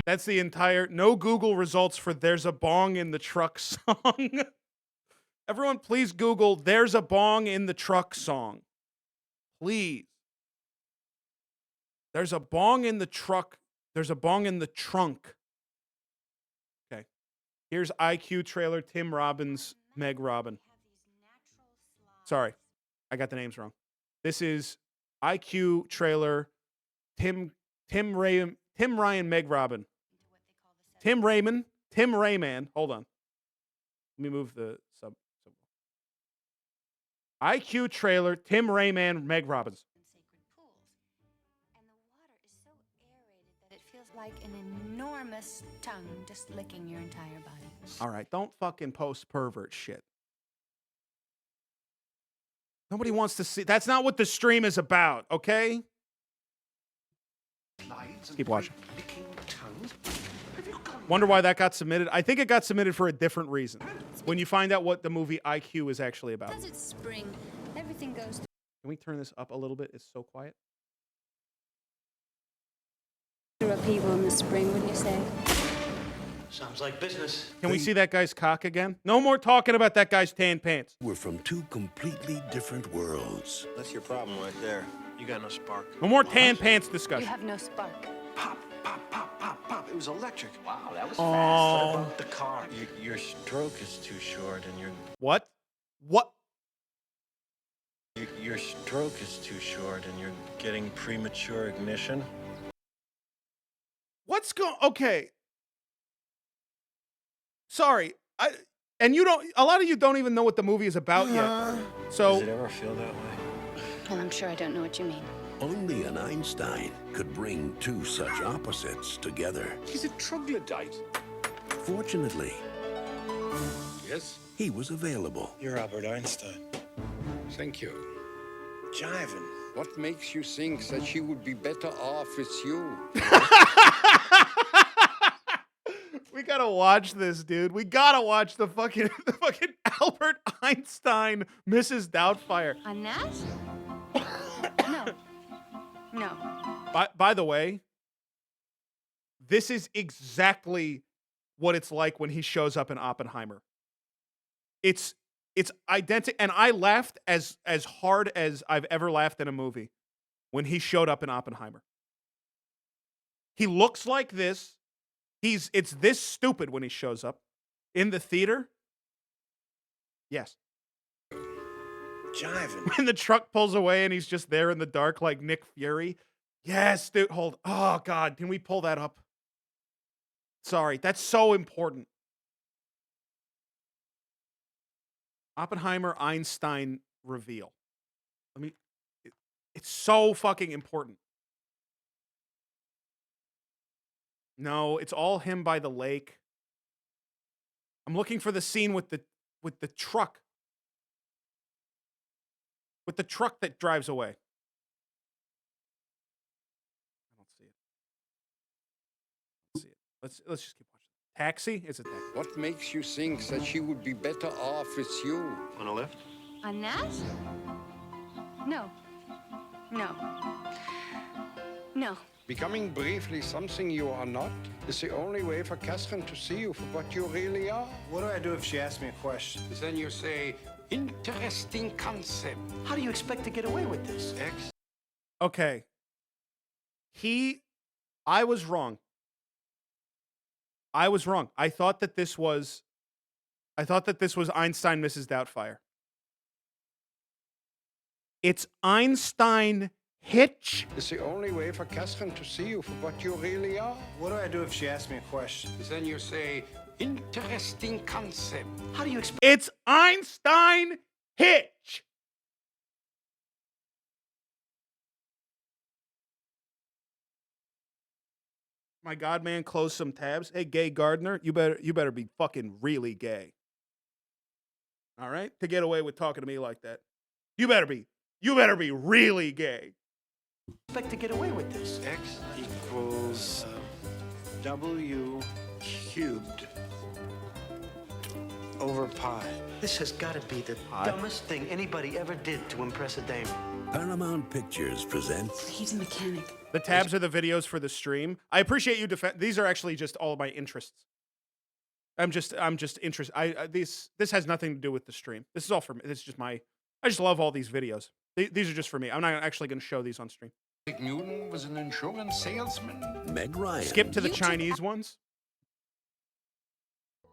that's the entire no Google results for There's a Bong in the Truck song. Everyone, please Google There's a Bong in the Truck song. Please. There's a bong in the truck. There's a bong in the trunk. Okay. Here's IQ trailer, Tim Robbins, Meg Robin. Sorry. I got the names wrong. This is IQ trailer, Tim Ryan, Meg Robin. Tim Rayman. Hold on. Let me move the sub. IQ trailer, Tim Rayman, Meg Robbins.
It feels like an enormous tongue just licking your entire body.
All right, don't fucking post pervert shit. Nobody wants to see. That's not what the stream is about, okay? Keep watching. Wonder why that got submitted. I think it got submitted for a different reason. When you find out what the movie IQ is actually about.
Because it's spring, everything goes.
Can we turn this up a little bit? It's so quiet.
Through upheaval in the spring, wouldn't you say?
Sounds like business.
Can we see that guy's cock again? No more talking about that guy's tan pants.
We're from two completely different worlds.
That's your problem right there. You got no spark.
No more tan pants
You
discussion.
have no spark.
Pop, pop, pop, pop, pop. It was electric. Wow, that was
Oh.
fast. What about the car? Your stroke is too short and you're...
What? What?
Your stroke is too short and you're getting premature ignition.
What's going? Okay. Sorry. And you don't. A lot of you don't even know what the movie is about yet. So.
Does it ever feel that way?
Well, I'm sure I don't know what you mean.
Only an Einstein could bring two such opposites together.
He's a troglodyte.
Fortunately,
Yes?
he was available.
You're Albert Einstein.
Thank you.
Jiving.
What makes you think that she would be better off with you?
We gotta watch this, dude. We gotta watch the fucking Albert Einstein Mrs. Doubtfire.
On that? No. No.
By the way, this is exactly what it's like when he shows up in Oppenheimer. It's identical, and I laughed as hard as I've ever laughed in a movie when he showed up in Oppenheimer. He looks like this. It's this stupid when he shows up in the theater. Yes.
Jiving.
When the truck pulls away and he's just there in the dark like Nick Fury. Yes, dude. Hold. Oh, God. Can we pull that up? Sorry. That's so important. Oppenheimer Einstein reveal. It's so fucking important. No, it's all him by the lake. I'm looking for the scene with the truck. With the truck that drives away. I don't see it. Let's see it. Let's just keep watching. Taxi? It's a taxi.
What makes you think that she would be better off with you?
Want a lift?
On that? No. No. No.
Becoming briefly something you are not is the only way for Catherine to see you for what you really are.
What do I do if she asks me a question?
Then you say, interesting concept.
How do you expect to get away with this?
Okay. I was wrong. I was wrong. I thought that this was Einstein Mrs. Doubtfire. It's Einstein Hitch.
It's the only way for Catherine to see you for what you really are.
What do I do if she asks me a question?
Then you say, interesting concept.
How do you explain?
It's Einstein Hitch. My God, man, close some tabs. Hey, gay gardener, you better be fucking really gay. All right, to get away with talking to me like that, you better be really gay.
Expect to get away with this?
X equals W cubed over pi.
This has got to be the dumbest thing anybody ever did to impress a dame.
Paramount Pictures presents.
He's a mechanic.
The tabs are the videos for the stream. I appreciate you these are actually just all of my interests. I'm just interested. This has nothing to do with the stream. This is all for me. This is just I just love all these videos. These are just for me. I'm not actually going to show these on stream.
Newton was an insurance salesman.
Meg Ryan.
Skip to the Chinese ones.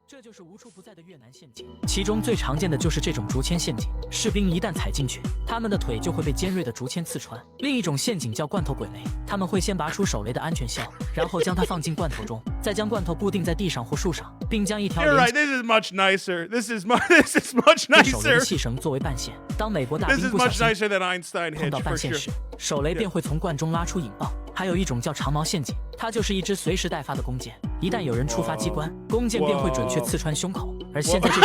这就是无处不在的越南陷阱，其中最常见的就是这种竹签陷阱。士兵一旦踩进去，他们的腿就会被尖锐的竹签刺穿。另一种陷阱叫罐头鬼雷，他们会先拔出手雷的安全销，然后将它放进罐头中，再将罐头固定在地上或树上，并将一条
You're right. This is much nicer. This is much nicer.
手雷的细绳作为半线。当美国大兵不小心碰到半线时，手雷便会从罐中拉出引爆。还有一种叫长矛陷阱，它就是一支随时待发的弓箭，一旦有人触发机关，弓箭便会准确刺穿胸口。而现在这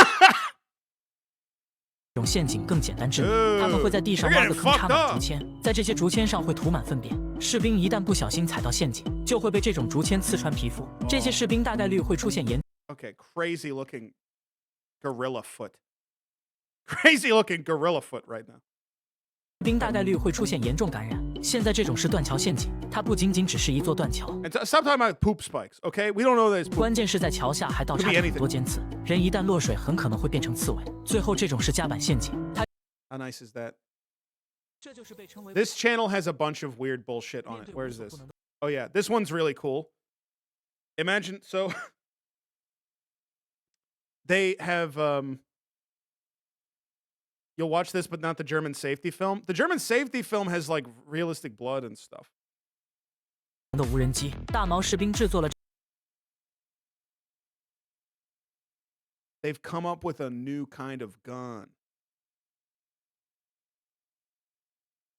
种陷阱更简单致命，他们会在地上挖个坑插满竹签，在这些竹签上会涂满粪便。士兵一旦不小心踩到陷阱，就会被这种竹签刺穿皮肤。这些士兵大概率会出现
Okay, crazy looking gorilla foot. Crazy looking gorilla foot right now.
兵大概率会出现严重感染。现在这种是断桥陷阱，它不仅仅只是一座断桥。
Stop talking about poop spikes, okay? We don't know that it's poop.
关键是在桥下还倒插着很多尖刺，人一旦落水，很可能会变成刺猬。最后这种是夹板陷阱。
How nice is that? This channel has a bunch of weird bullshit on it. Where's this? Oh yeah, this one's really cool. Imagine so. They have You'll watch this, but not the German safety film. The German safety film has like realistic blood and stuff.
的无人机，大毛士兵制作了。
They've come up with a new kind of gun.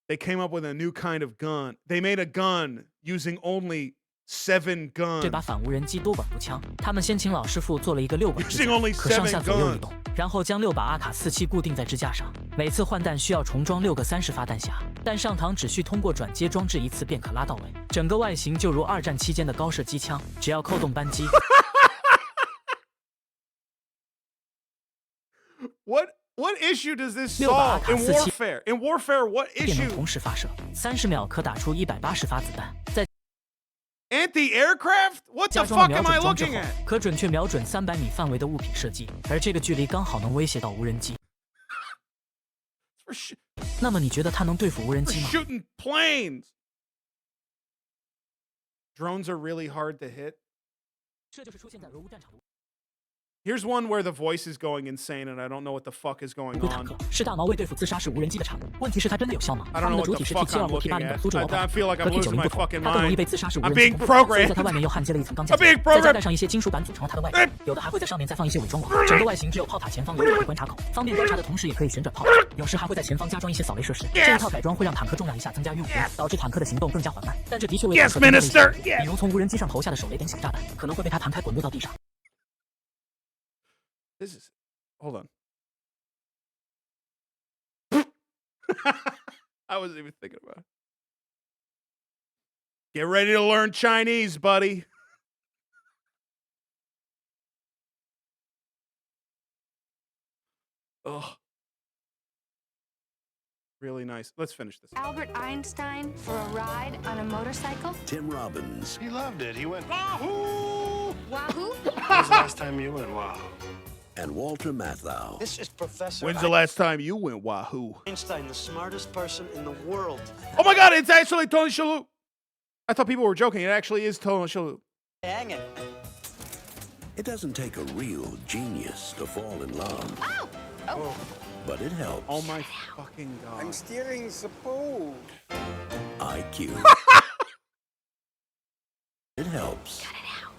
They came up with a new kind of gun. They made a gun using only 7 guns.
这把反无人机多管步枪，他们先请老师傅做了一个6管支架，可上下左右移动，然后将6把阿卡47固定在支架上。每次换弹需要重装6个30发弹匣，但上膛只需通过转接装置一次便可拉到位。整个外形就如2战期间的高射机枪，只要扣动扳机。
What issue does this solve in warfare? In warfare, what issue?
便能同时发射，30秒可打出180发子弹。在
Anti-aircraft? What the fuck am I looking at?
可准确瞄准300米范围的物品射击，而这个距离刚好能威胁到无人机。那么你觉得它能对付无人机吗
？Shooting planes. Drones are really hard to hit.
这就是出现在俄乌战场的。
Here's one where the voice is going insane and I don't know what the fuck is going on.
是大毛为对付自杀式无人机的产物。问题是它真的有效吗？
I
它
don't
们
know
的主
what
体
the
是
fuck
T72
I'm
或
looking
T80 的
at.
苏州
I feel like I'm
和
losing
T90
my
不同，
fucking
它更容易被
mind.
自杀式无人
I'm
机
being
攻击，所以
programmed.
在它外面又焊接了一层钢架，再加上一些金属板组成了它的外壳，有的还会在上面再放一些伪装网。整个外形只有炮塔前方有2个观察口，方便观察的同时也可以旋转炮塔。有时还会在前方加装一些扫雷设施。这一套改装会让坦克重量一下增加约5吨，导致坦克的行动更加缓慢。但这的确为坦克增加了一些危险，比如从无人机上投下的手雷点响炸弹，可能会被它弹开滚落到地上。
This is hold on. I wasn't even thinking about it. Get ready to learn Chinese, buddy. Ugh. Really nice. Let's finish this.
Albert Einstein for a ride on a motorcycle?
Tim Robbins.
He loved it. He went, Wahoo!
Wahoo?
When's the last time you went Wahoo?
And Walter Matthau.
This is Professor
When's the last time you went Wahoo?
Einstein, the smartest person in the world.
Oh my god, it's actually Tony Shalhoub. I thought people were joking. It actually is Tony Shalhoub.
Hang it.
It doesn't take a real genius to fall in love.
Oh! Oh.
But it helps.
Oh my fucking god.
I'm steering the boat.
IQ. It helps.
Cut it out.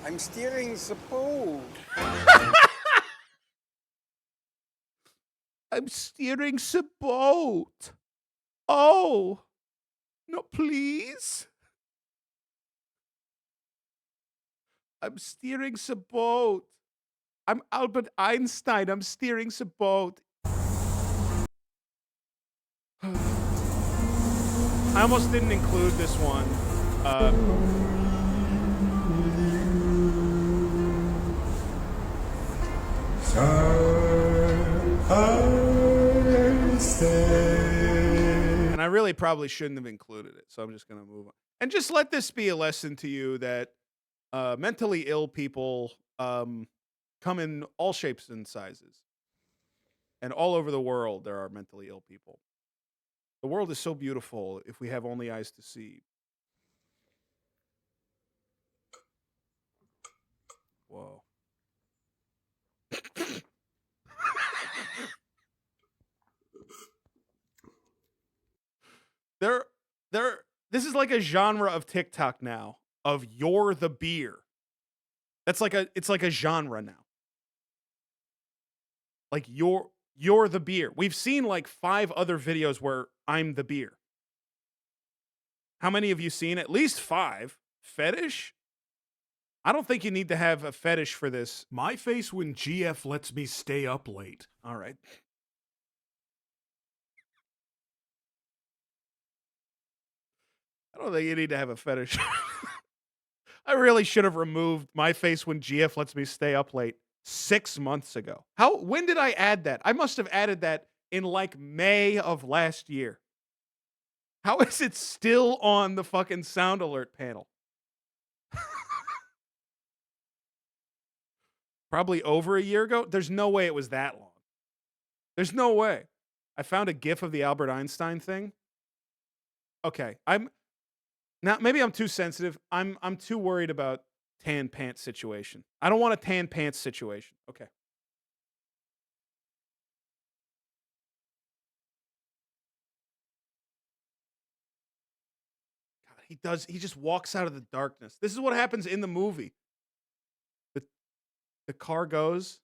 I'm steering the boat.
I'm steering the boat. Oh. No, please. I'm steering the boat. I'm Albert Einstein. I'm steering the boat. I almost didn't include this one. And I really probably shouldn't have included it, so I'm just going to move on. And just let this be a lesson to you that mentally ill people come in all shapes and sizes. And all over the world, there are mentally ill people. The world is so beautiful if we have only eyes to see. Whoa. This is like a genre of TikTok now of you're the beer. It's like a genre now. Like you're the beer. We've seen like 5 other videos where I'm the beer. How many have you seen? At least 5. Fetish? I don't think you need to have a fetish for this.
My face when GF lets me stay up late.
All right. I don't think you need to have a fetish. I really should have removed my face when GF lets me stay up late 6 months ago. When did I add that? I must have added that in like May of last year. How is it still on the fucking sound alert panel? Probably over a year ago. There's no way it was that long. There's no way. I found a GIF of the Albert Einstein thing. Okay, now maybe I'm too sensitive. I'm too worried about tan pants situation. I don't want a tan pants situation. Okay. God, he just walks out of the darkness. This is what happens in the movie. The car goes,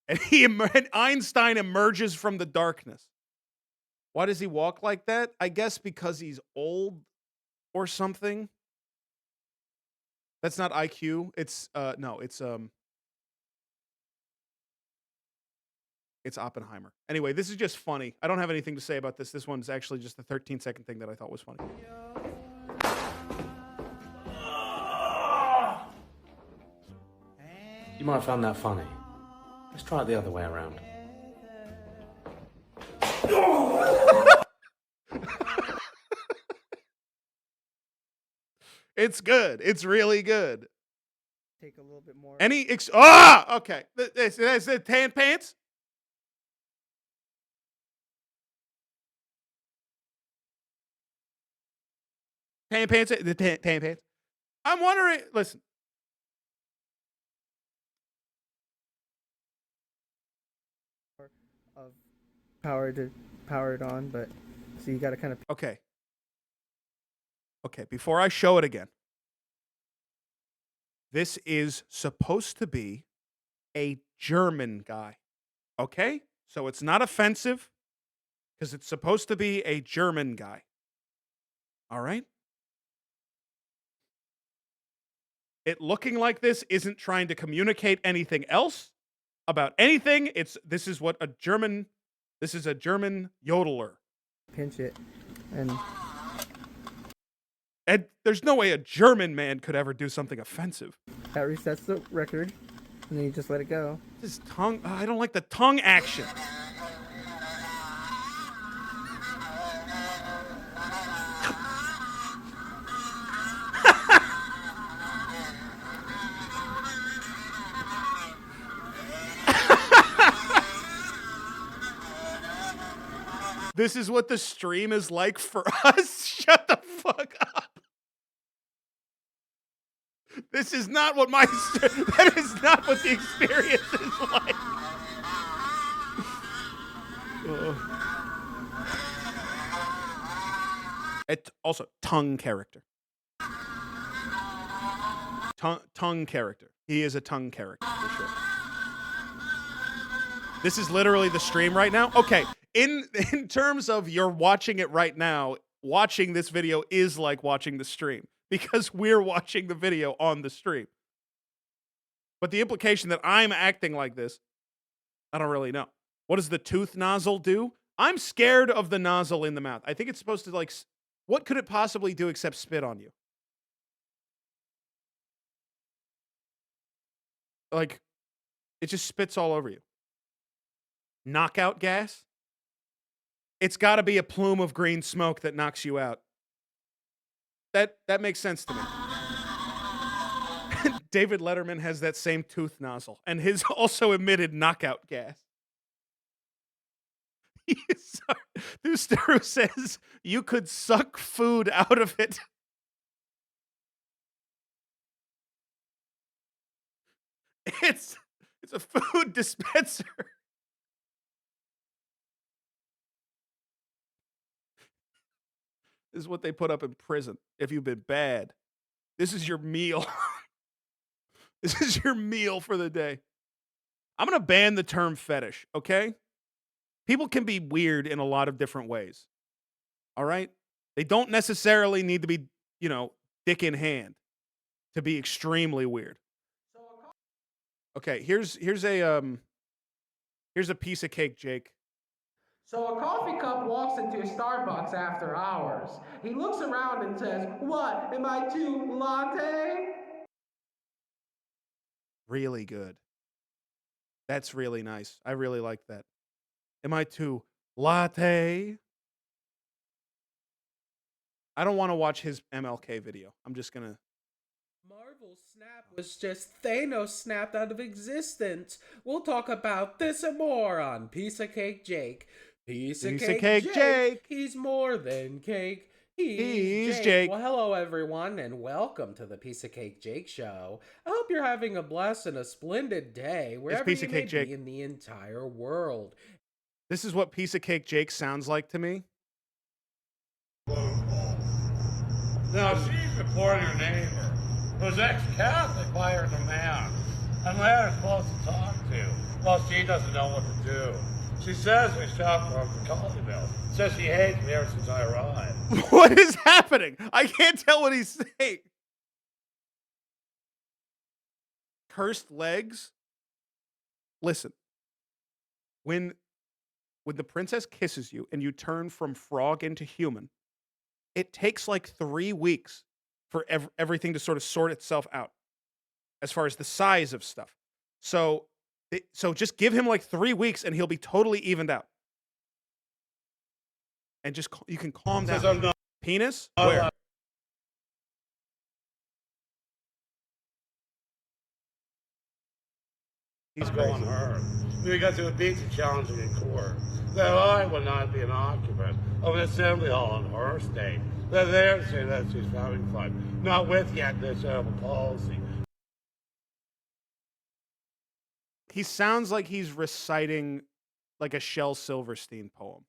and and Einstein emerges from the darkness. Why does he walk like that? I guess because he's old or something. That's not IQ. It's it's Oppenheimer. Anyway, this is just funny. I don't have anything to say about this. This one's actually just the 13-second thing that I thought was funny.
You might have found that funny. Let's try it the other way around.
It's good. It's really good.
Take a little bit more.
Okay. That's the tan pants. Tan pants. The tan pants. I'm wondering. Listen.
Of power it on, but so you got to kind of.
Okay. Okay, before I show it again, this is supposed to be a German guy. Okay? So it's not offensive because it's supposed to be a German guy. All right? It looking like this isn't trying to communicate anything else about anything. This is a German yodeler.
Pinch it and
there's no way a German man could ever do something offensive.
That resets the record, and then you just let it go.
His tongue, I don't like the tongue action. This is what the stream is like for us. Shut the fuck up. This is not what that is not what the experience is like. It's also tongue character. Tongue character. He is a tongue character for sure. This is literally the stream right now. Okay, in terms of you're watching it right now, watching this video is like watching the stream because we're watching the video on the stream. But the implication that I'm acting like this, I don't really know. What does the tooth nozzle do? I'm scared of the nozzle in the mouth. I think it's supposed to like, what could it possibly do except spit on you? Like, it just spits all over you. Knockout gas? It's got to be a plume of green smoke that knocks you out. That makes sense to me. David Letterman has that same tooth nozzle, and his also emitted knockout gas. Thoosteru says you could suck food out of it. It's a food dispenser. This is what they put up in prison if you've been bad. This is your meal. This is your meal for the day. I'm going to ban the term fetish, okay? People can be weird in a lot of different ways. All right? They don't necessarily need to be, dick in hand to be extremely weird. Okay, here's a piece of cake, Jake.
So a coffee cup walks into a Starbucks after hours. He looks around and says, "What, am I too latte?"
Really good. That's really nice. I really like that. Am I too latte? I don't want to watch his MLK video. I'm just going to...
Marvel's snap was just Thanos snapped out of existence. We'll talk about this and more on Piece of Cake Jake. Piece of Cake Jake. He's more than cake. He's Jake. Well, hello, everyone, and welcome to the Piece of Cake Jake Show. I hope you're having a blessed and a splendid day wherever you may be in the entire world.
This is what Piece of Cake Jake sounds like to me.
Now, she's reporting her neighbor, who's ex-Catholic by her demand, and Larry's supposed to talk to. Well, she doesn't know what to do. She says we shop for Colleyville. Says she hates me ever since I arrived.
What is happening? I can't tell what he's saying. Cursed legs? Listen. When the princess kisses you and you turn from frog into human, it takes like 3 weeks for everything to sort of sort itself out as far as the size of stuff. So just give him like 3 weeks and he'll be totally evened out. And just, you can calm down. Penis? Where?
He's going her. We got to a beach challenging in court that I would not be an occupant of an assembly hall in her state. They're there to say that she's having fun. Not with yet this policy.
He sounds like he's reciting like a Shel Silverstein poem.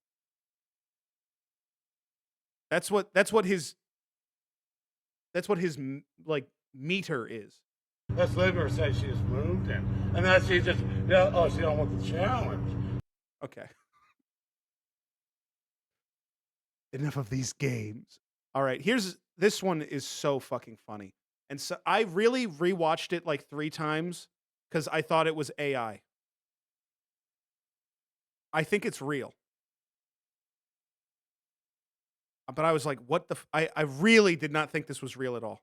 That's what his like meter is.
That's Liver says she's moved in, and that she just she don't want the challenge.
Okay. Enough of these games. All right, this one is so fucking funny, and so I really rewatched it like 3 times because I thought it was AI. I think it's real. But I was like, what the... I really did not think this was real at all.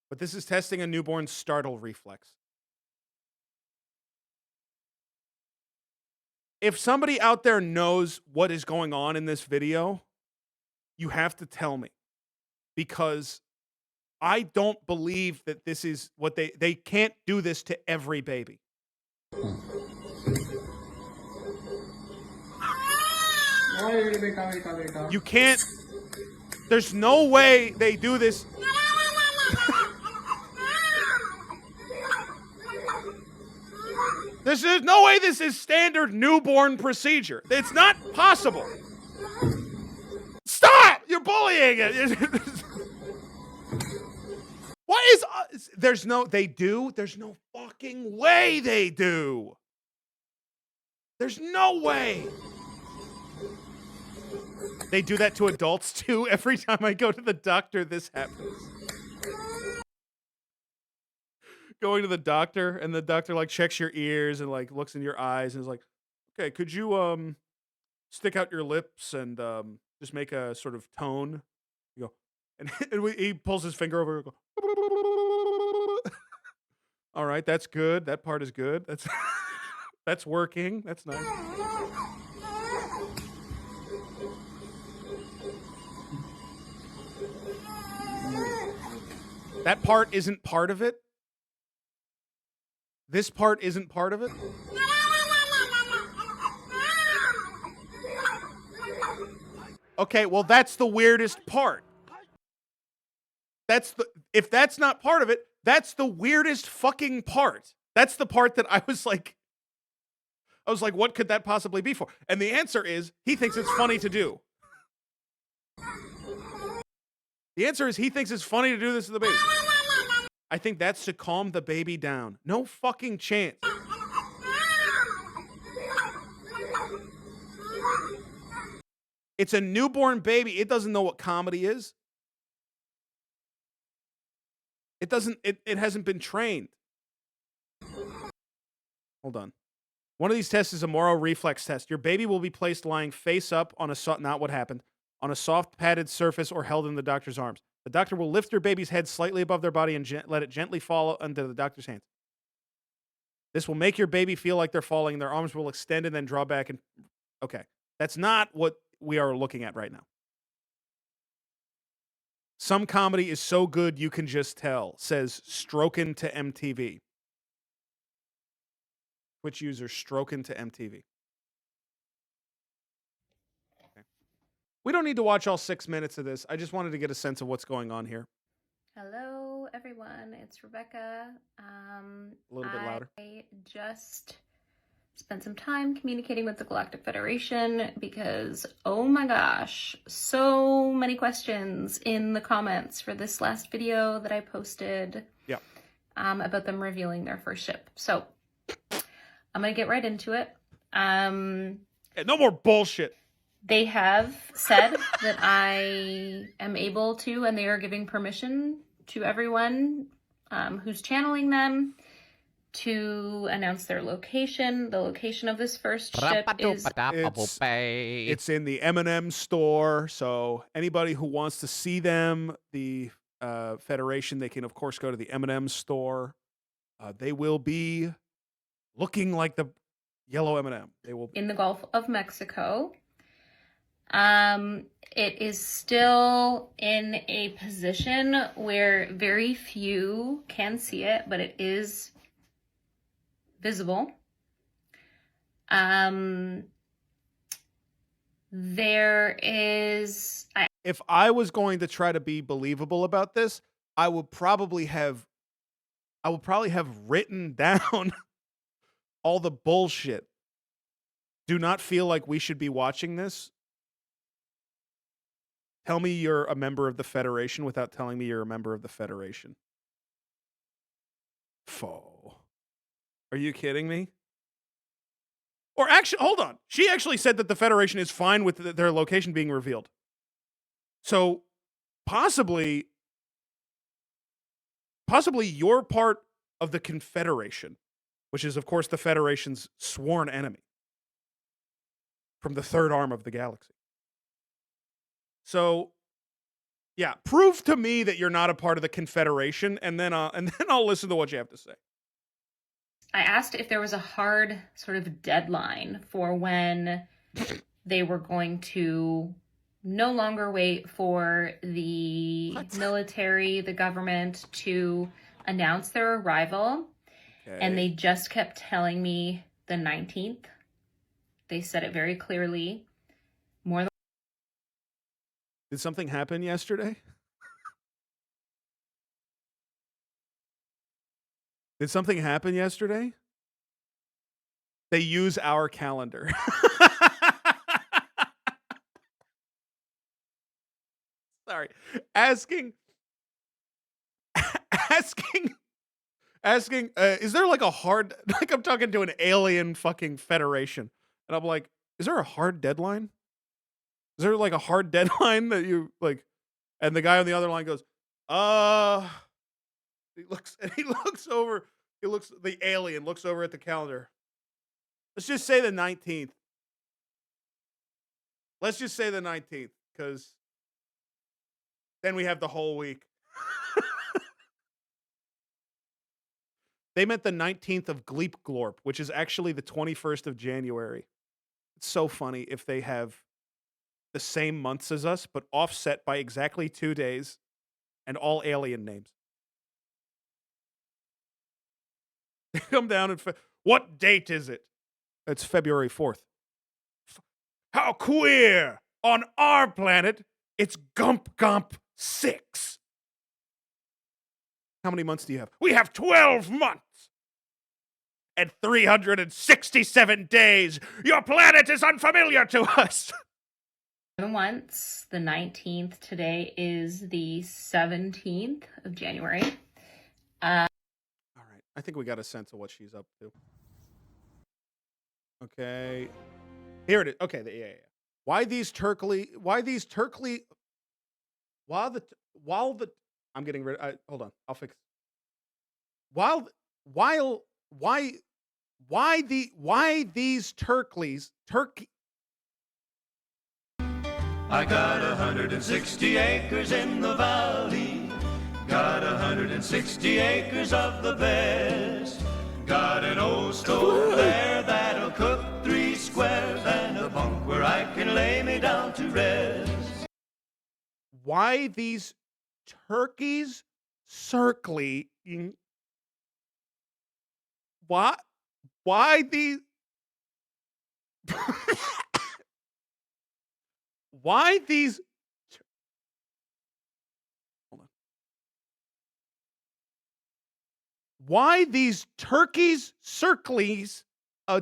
But this is testing a newborn's startle reflex. If somebody out there knows what is going on in this video, you have to tell me. Because I don't believe that this is what they can't do this to every baby. You can't... There's no way they do this. This is no way this is standard newborn procedure. It's not possible. Stop! You're bullying it. What is there's no fucking way they do. There's no way. They do that to adults too. Every time I go to the doctor, this happens. Going to the doctor, and the doctor like checks your ears and like looks in your eyes and is like, okay, could you stick out your lips and just make a sort of tone? You go, and he pulls his finger over and go, all right, that's good. That part is good. That's that's working. That's nice. That part isn't part of it. This part isn't part of it. Okay, well, that's the weirdest part. If that's not part of it, that's the weirdest fucking part. That's the part that I was like, what could that possibly be for? And the answer is, he thinks it's funny to do. The answer is, he thinks it's funny to do this to the baby. I think that's to calm the baby down. No fucking chance. It's a newborn baby. It doesn't know what comedy is. It hasn't been trained. Hold on. One of these tests is a moral reflex test. Your baby will be placed lying face up on not what happened, on a soft padded surface or held in the doctor's arms. The doctor will lift your baby's head slightly above their body and let it gently fall under the doctor's hands. This will make your baby feel like they're falling. Their arms will extend and then draw back. And okay, that's not what we are looking at right now. Some comedy is so good you can just tell, says Strokin to MTV. Twitch user Strokin to MTV. Okay. We don't need to watch all 6 minutes of this. I just wanted to get a sense of what's going on here.
Hello, everyone. It's Rebecca.
A little bit louder.
I just spent some time communicating with the Galactic Federation because, oh my gosh, so many questions in the comments for this last video that I posted about them revealing their first ship. So I'm going to get right into it.
No more bullshit.
They have said that I am able to, and they are giving permission to everyone who's channeling them to announce their location. The location of this first ship is...
It's in the M&M store, so anybody who wants to see them, the Federation, they can, of course, go to the M&M store. They will be looking like the yellow M&M. They will be.
In the Gulf of Mexico. It is still in a position where very few can see it, but it is visible. There is...
If I was going to try to be believable about this, I would probably have written down all the bullshit. Do not feel like we should be watching this. Tell me you're a member of the Federation without telling me you're a member of the Federation. Faux. Are you kidding me? Or actually, hold on. She actually said that the Federation is fine with their location being revealed. So possibly you're part of the Confederation, which is, of course, the Federation's sworn enemy from the third arm of the galaxy. So, yeah, prove to me that you're not a part of the Confederation, and then I'll listen to what you have to say.
I asked if there was a hard sort of deadline for when they were going to no longer wait for the military, the government to announce their arrival. Okay. And they just kept telling me the 19th. They said it very clearly.
Did something happen yesterday? Did something happen yesterday? They use our calendar. Sorry. Asking, is there like a hard, like I'm talking to an alien fucking federation. And I'm like, is there a hard deadline? Is there like a hard deadline that you like? And the guy on the other line goes, the alien looks over at the calendar. Let's just say the 19th. Let's just say the 19th, because then we have the whole week. They meant the 19th of Gleep Glorp, which is actually the 21st of January. It's so funny if they have the same months as us, but offset by exactly 2 days and all alien names. They come down and what date is it? It's February 4th. How queer! On our planet, it's Gump Gump 6. How many months do you have? We have 12 months! And 367 days! Your planet is unfamiliar to us!
Once, the 19th. Today is the 17th of January.
All right. I think we got a sense of what she's up to. Okay. Here it is. Okay. Yeah. While I'm getting rid of, hold on. I'll fix. Why these turkleys,
I got 160 acres in the valley. Got 160 acres of the best. Got an old stove there that'll cook 3 squares and a bunk where I can lay me down to rest.
Why these turkeys circling? Why these? Why these? Hold on. Why these turkeys circlies a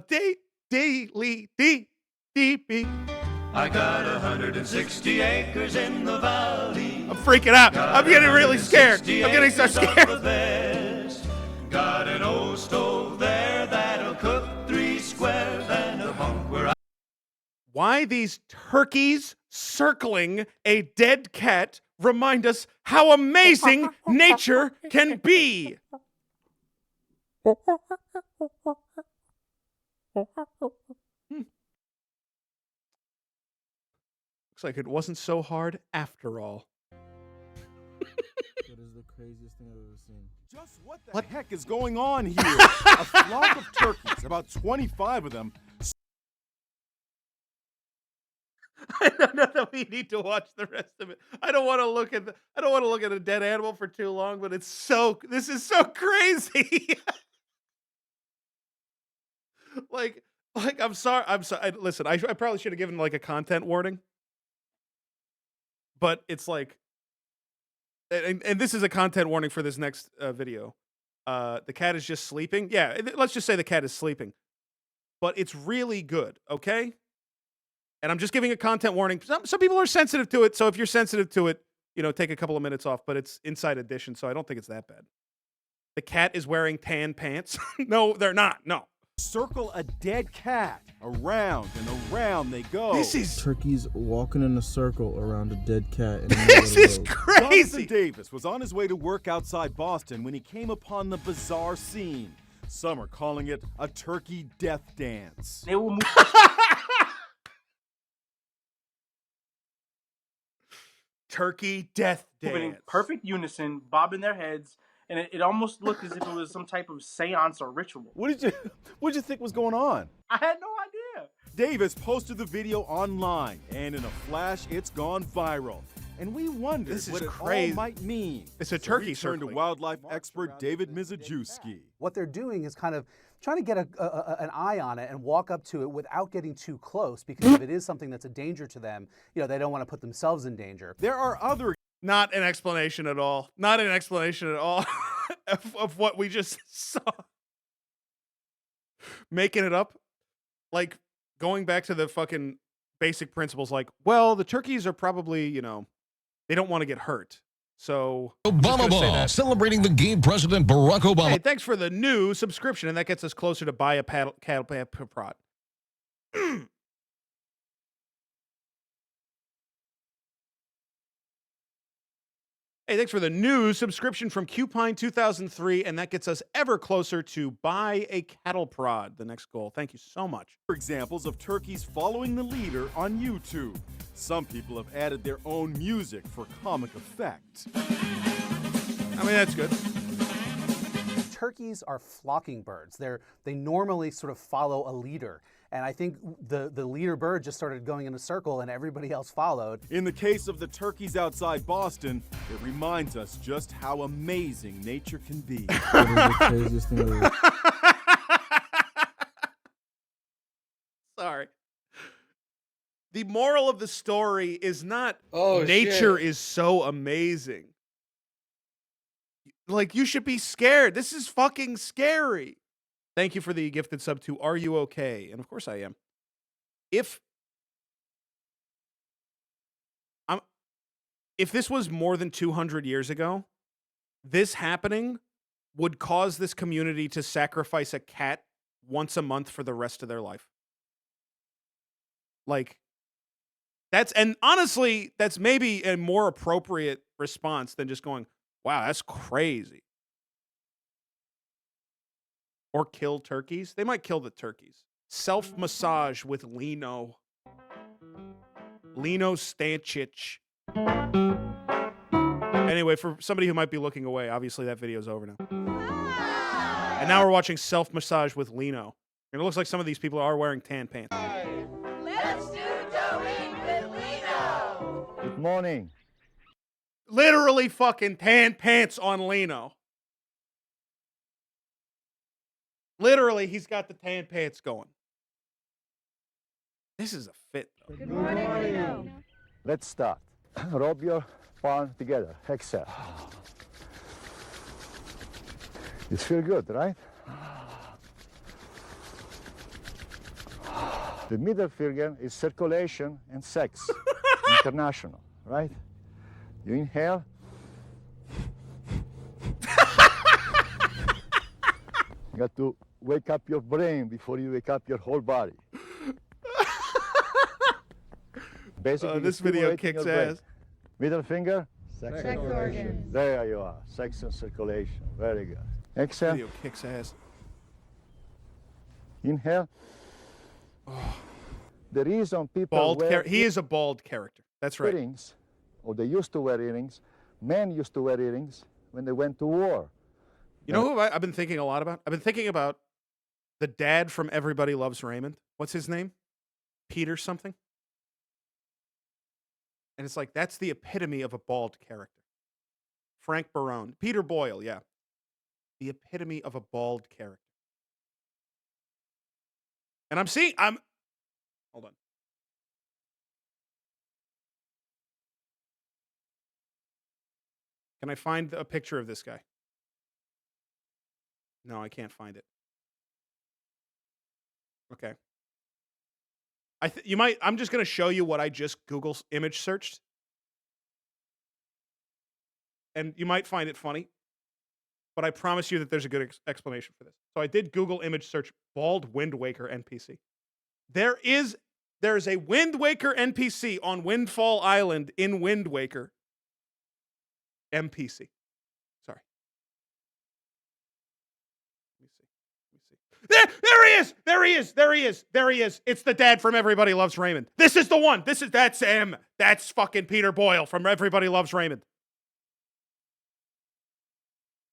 daily DP?
I got 160 acres in the valley.
I'm freaking out. I'm getting really scared. I'm getting so scared.
Got an old stove there that'll cook 3 squares and a bunk where I...
Why these turkeys circling a dead cat remind us how amazing nature can be. Looks like it wasn't so hard after all.
That is the craziest thing I've ever seen. Just what the heck is going on here? A flock of turkeys, about 25 of them.
I don't know that we need to watch the rest of it. I don't want to look at a dead animal for too long, but this is so crazy. like I'm sorry. Listen, I probably should have given like a content warning. But it's like, and this is a content warning for this next video. The cat is just sleeping. Yeah, let's just say the cat is sleeping. But it's really good, okay? And I'm just giving a content warning. Some people are sensitive to it, so if you're sensitive to it, take a couple of minutes off. But it's Inside Edition, so I don't think it's that bad. The cat is wearing tan pants. No, they're not. No.
Circle a dead cat. Around and around they go.
This is
turkeys walking in a circle around a dead cat.
This is crazy.
Jonathan Davis was on his way to work outside Boston when he came upon the bizarre scene. Some are calling it a turkey death dance.
They will move.
Turkey death dance.
In perfect unison, bobbing their heads, and it almost looked as if it was some type of seance or ritual.
What did you think was going on?
I had no idea.
Davis posted the video online, and in a flash, it's gone viral. And we wondered what it all might mean.
It's a turkey
circling. Turned to wildlife expert David Mizajewski.
What they're doing is kind of trying to get an eye on it and walk up to it without getting too close, because if it is something that's a danger to them, they don't want to put themselves in danger.
There are other...
Not an explanation at all. Not an explanation at all of what we just saw. Making it up. like going back to the fucking basic principles, like, well, the turkeys are probably, you know, they don't want to get hurt. So
Obama Ball, celebrating the gay president Barack Obama.
Hey, thanks for the new subscription, and that gets us closer to buy a cattle prod. Hey, thanks for the new subscription from Cupine 2003, and that gets us ever closer to buy a cattle prod, the next goal. Thank you so much.
Examples of turkeys following the leader on YouTube. Some people have added their own music for comic effect.
I mean, that's good.
Turkeys are flocking birds. They normally sort of follow a leader. And I think the leader bird just started going in a circle and everybody else followed.
In the case of the turkeys outside Boston, it reminds us just how amazing nature can be.
Sorry. The moral of the story is not nature is so amazing. Like, you should be scared. This is fucking scary. Thank you for the gifted sub to Are You Okay? And of course I am. If this was more than 200 years ago, this happening would cause this community to sacrifice a cat once a month for the rest of their life. Like, and honestly, that's maybe a more appropriate response than just going, wow, that's crazy. Or kill turkeys. They might kill the turkeys. Self-massage with Lino. Lino Stanchich. Anyway, for somebody who might be looking away, obviously that video's over now. And now we're watching self-massage with Lino. And it looks like some of these people are wearing tan pants.
Let's do doing with Lino.
Good morning.
Literally fucking tan pants on Lino. Literally, he's got the tan pants going. This is a fit, though.
Good morning.
Let's start. Rub your palm together. Exhale. It feels good, right? The middle finger is circulation and sex. International, right? You inhale. You got to wake up your brain before you wake up your whole body. Basically,
this video kicks ass.
Middle finger.
Sex organs.
There you are. Sex and circulation. Very good. Exhale.
Video kicks ass.
Inhale. The reason people
he is a bald character. That's right.
Earrings, or they used to wear earrings. Men used to wear earrings when they went to war.
You know who I've been thinking a lot about? I've been thinking about the dad from Everybody Loves Raymond. What's his name? Peter something? And it's like, that's the epitome of a bald character. Frank Barone. Peter Boyle, yeah. The epitome of a bald character. And hold on. Can I find a picture of this guy? No, I can't find it. Okay. I'm just going to show you what I just Google image searched. And you might find it funny. But I promise you that there's a good explanation for this. So I did Google image search bald Wind Waker NPC. There is a Wind Waker NPC on Windfall Island in Wind Waker. NPC. Sorry. There he is! There he is! There he is! There he is! It's the dad from Everybody Loves Raymond. This is the one! That's him! That's fucking Peter Boyle from Everybody Loves Raymond.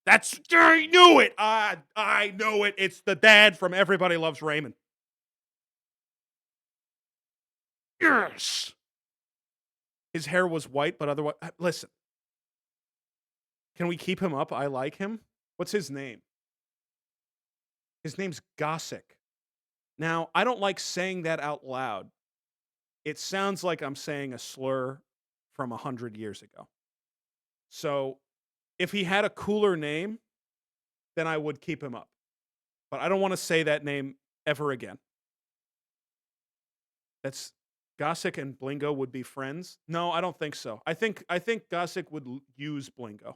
I knew it! I know it! It's the dad from Everybody Loves Raymond. Yes! His hair was white, but otherwise... Listen. Can we keep him up? I like him. What's his name? His name's Gossick. Now, I don't like saying that out loud. It sounds like I'm saying a slur from 100 years ago. So, if he had a cooler name, then I would keep him up. But I don't want to say that name ever again. That's Gossick and Blingo would be friends. No, I don't think so. I think Gossick would use Blingo.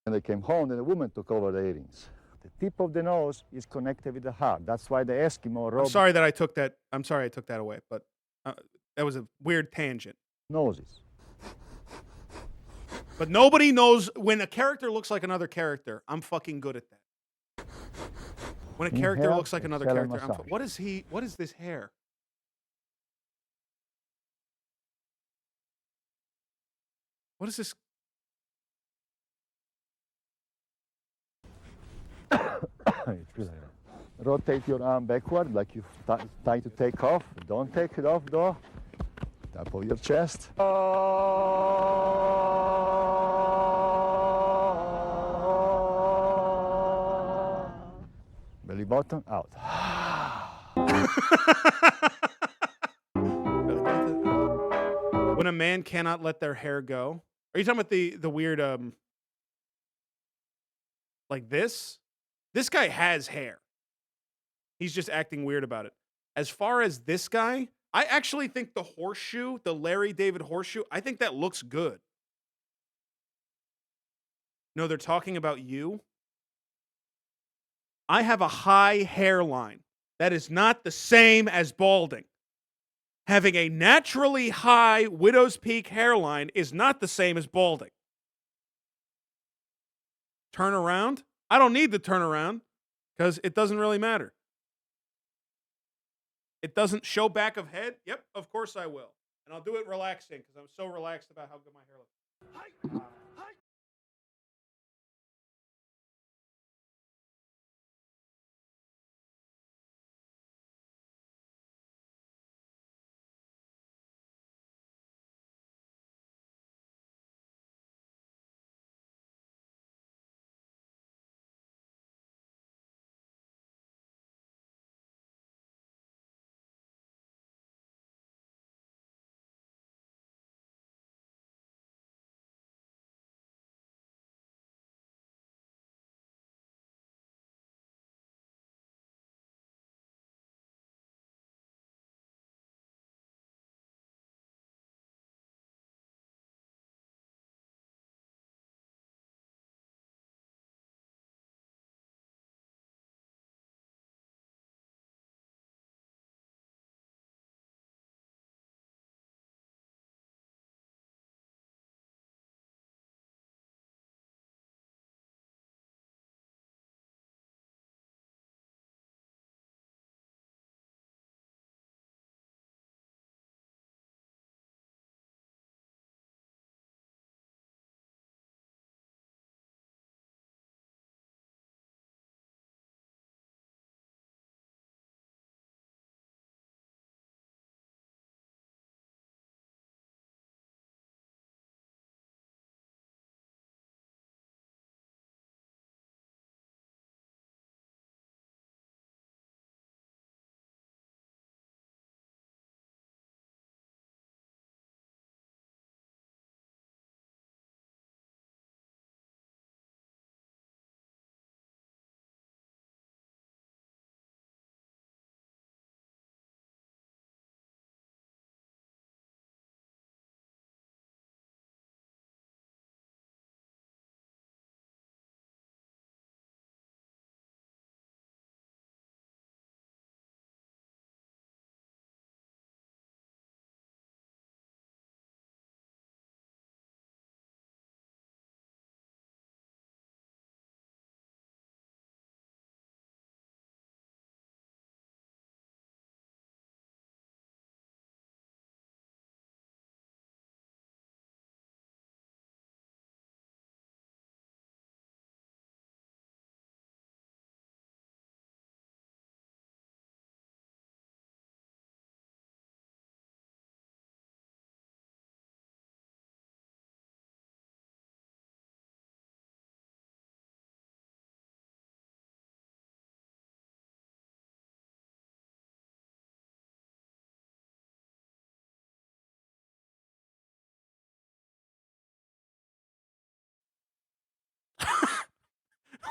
When they came home, then the woman took over the earrings. The tip of the nose is connected with the heart. That's why the Eskimo robe.
I'm sorry I took that away, but that was a weird tangent.
Noses.
But nobody knows when a character looks like another character. I'm fucking good at that. When a character
Inhale,
looks like another
exhale, and
character,
massage.
what is this hair? What is this?
Rotate your arm backward like you trying to take off. Don't take it off though. Top of your chest. Belly button out.
When a man cannot let their hair go. Are you talking about the weird like this? This guy has hair. He's just acting weird about it. As far as this guy, I actually think the horseshoe, the Larry David horseshoe, I think that looks good. No, they're talking about you. I have a high hairline. That is not the same as balding. Having a naturally high widow's peak hairline is not the same as balding. Turn around? I don't need to turn around because it doesn't really matter. It doesn't show back of head? Yep, of course I will. And I'll do it relaxing because I'm so relaxed about how good my hair looks.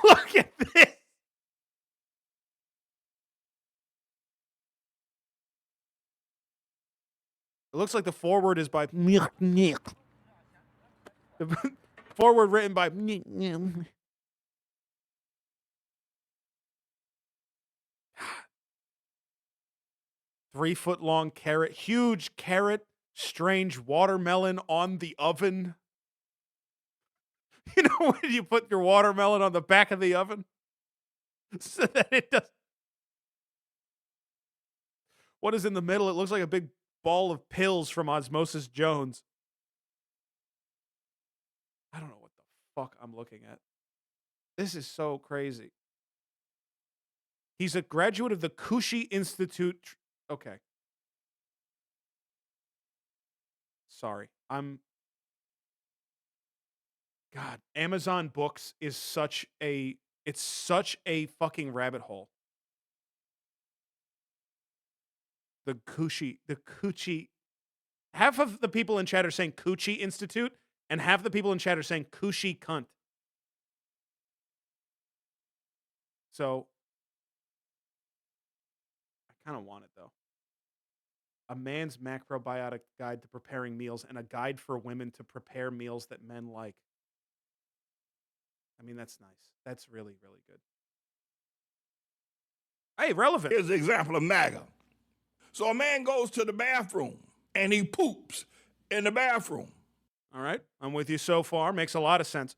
Look at this. It looks like the forward is by the forward written by 3-foot long carrot, huge carrot, strange watermelon on the oven. You know when you put your watermelon on the back of the oven so that it does. What is in the middle? It looks like a big ball of pills from Osmosis Jones. I don't know what the fuck I'm looking at. This is so crazy. He's a graduate of the Kushi Institute. Okay. Sorry. God, Amazon Books is such a fucking rabbit hole. The Coochie. Half of the people in chat are saying Coochie Institute, and half the people in chat are saying Coochie cunt. So, I kind of want it, though. A man's macrobiotic guide to preparing meals and a guide for women to prepare meals that men like. I mean, that's nice. That's really, really good. Hey, relevant.
Here's an example of MAGA. So a man goes to the bathroom and he poops in the bathroom.
All right. I'm with you so far. Makes a lot of sense.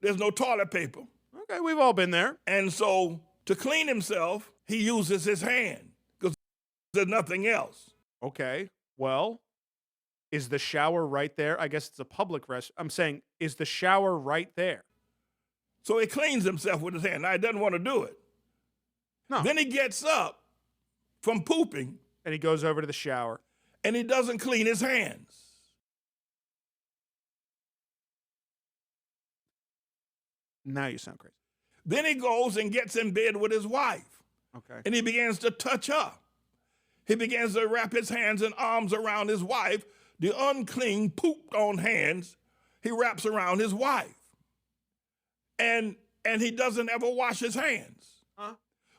There's no toilet paper.
Okay, we've all been there.
And so to clean himself, he uses his hand because there's nothing else.
Okay. Well, is the shower right there? I guess it's a public restroom. I'm saying, is the shower right there?
So he cleans himself with his hand. Now, he doesn't want to do it.
No.
Then he gets up from pooping.
And he goes over to the shower.
And he doesn't clean his hands.
Now you sound crazy.
Then he goes and gets in bed with his wife.
Okay.
And he begins to touch her. He begins to wrap his hands and arms around his wife. The unclean, pooped on hands, he wraps around his wife. And he doesn't ever wash his hands.
Huh?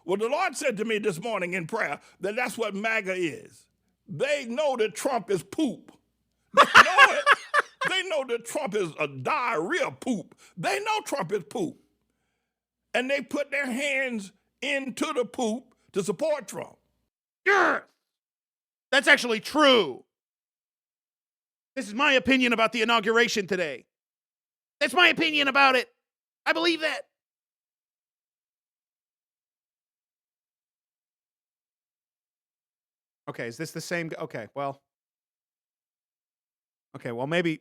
Well, the Lord said to me this morning in prayer that that's what MAGA is. They know that Trump is poop. They know it. They know that Trump is a diarrhea poop. They know Trump is poop. And they put their hands into the poop to support Trump.
Yes! That's actually true. This is my opinion about the inauguration today. That's my opinion about it. I believe that. Okay, is this the same? Okay, well, maybe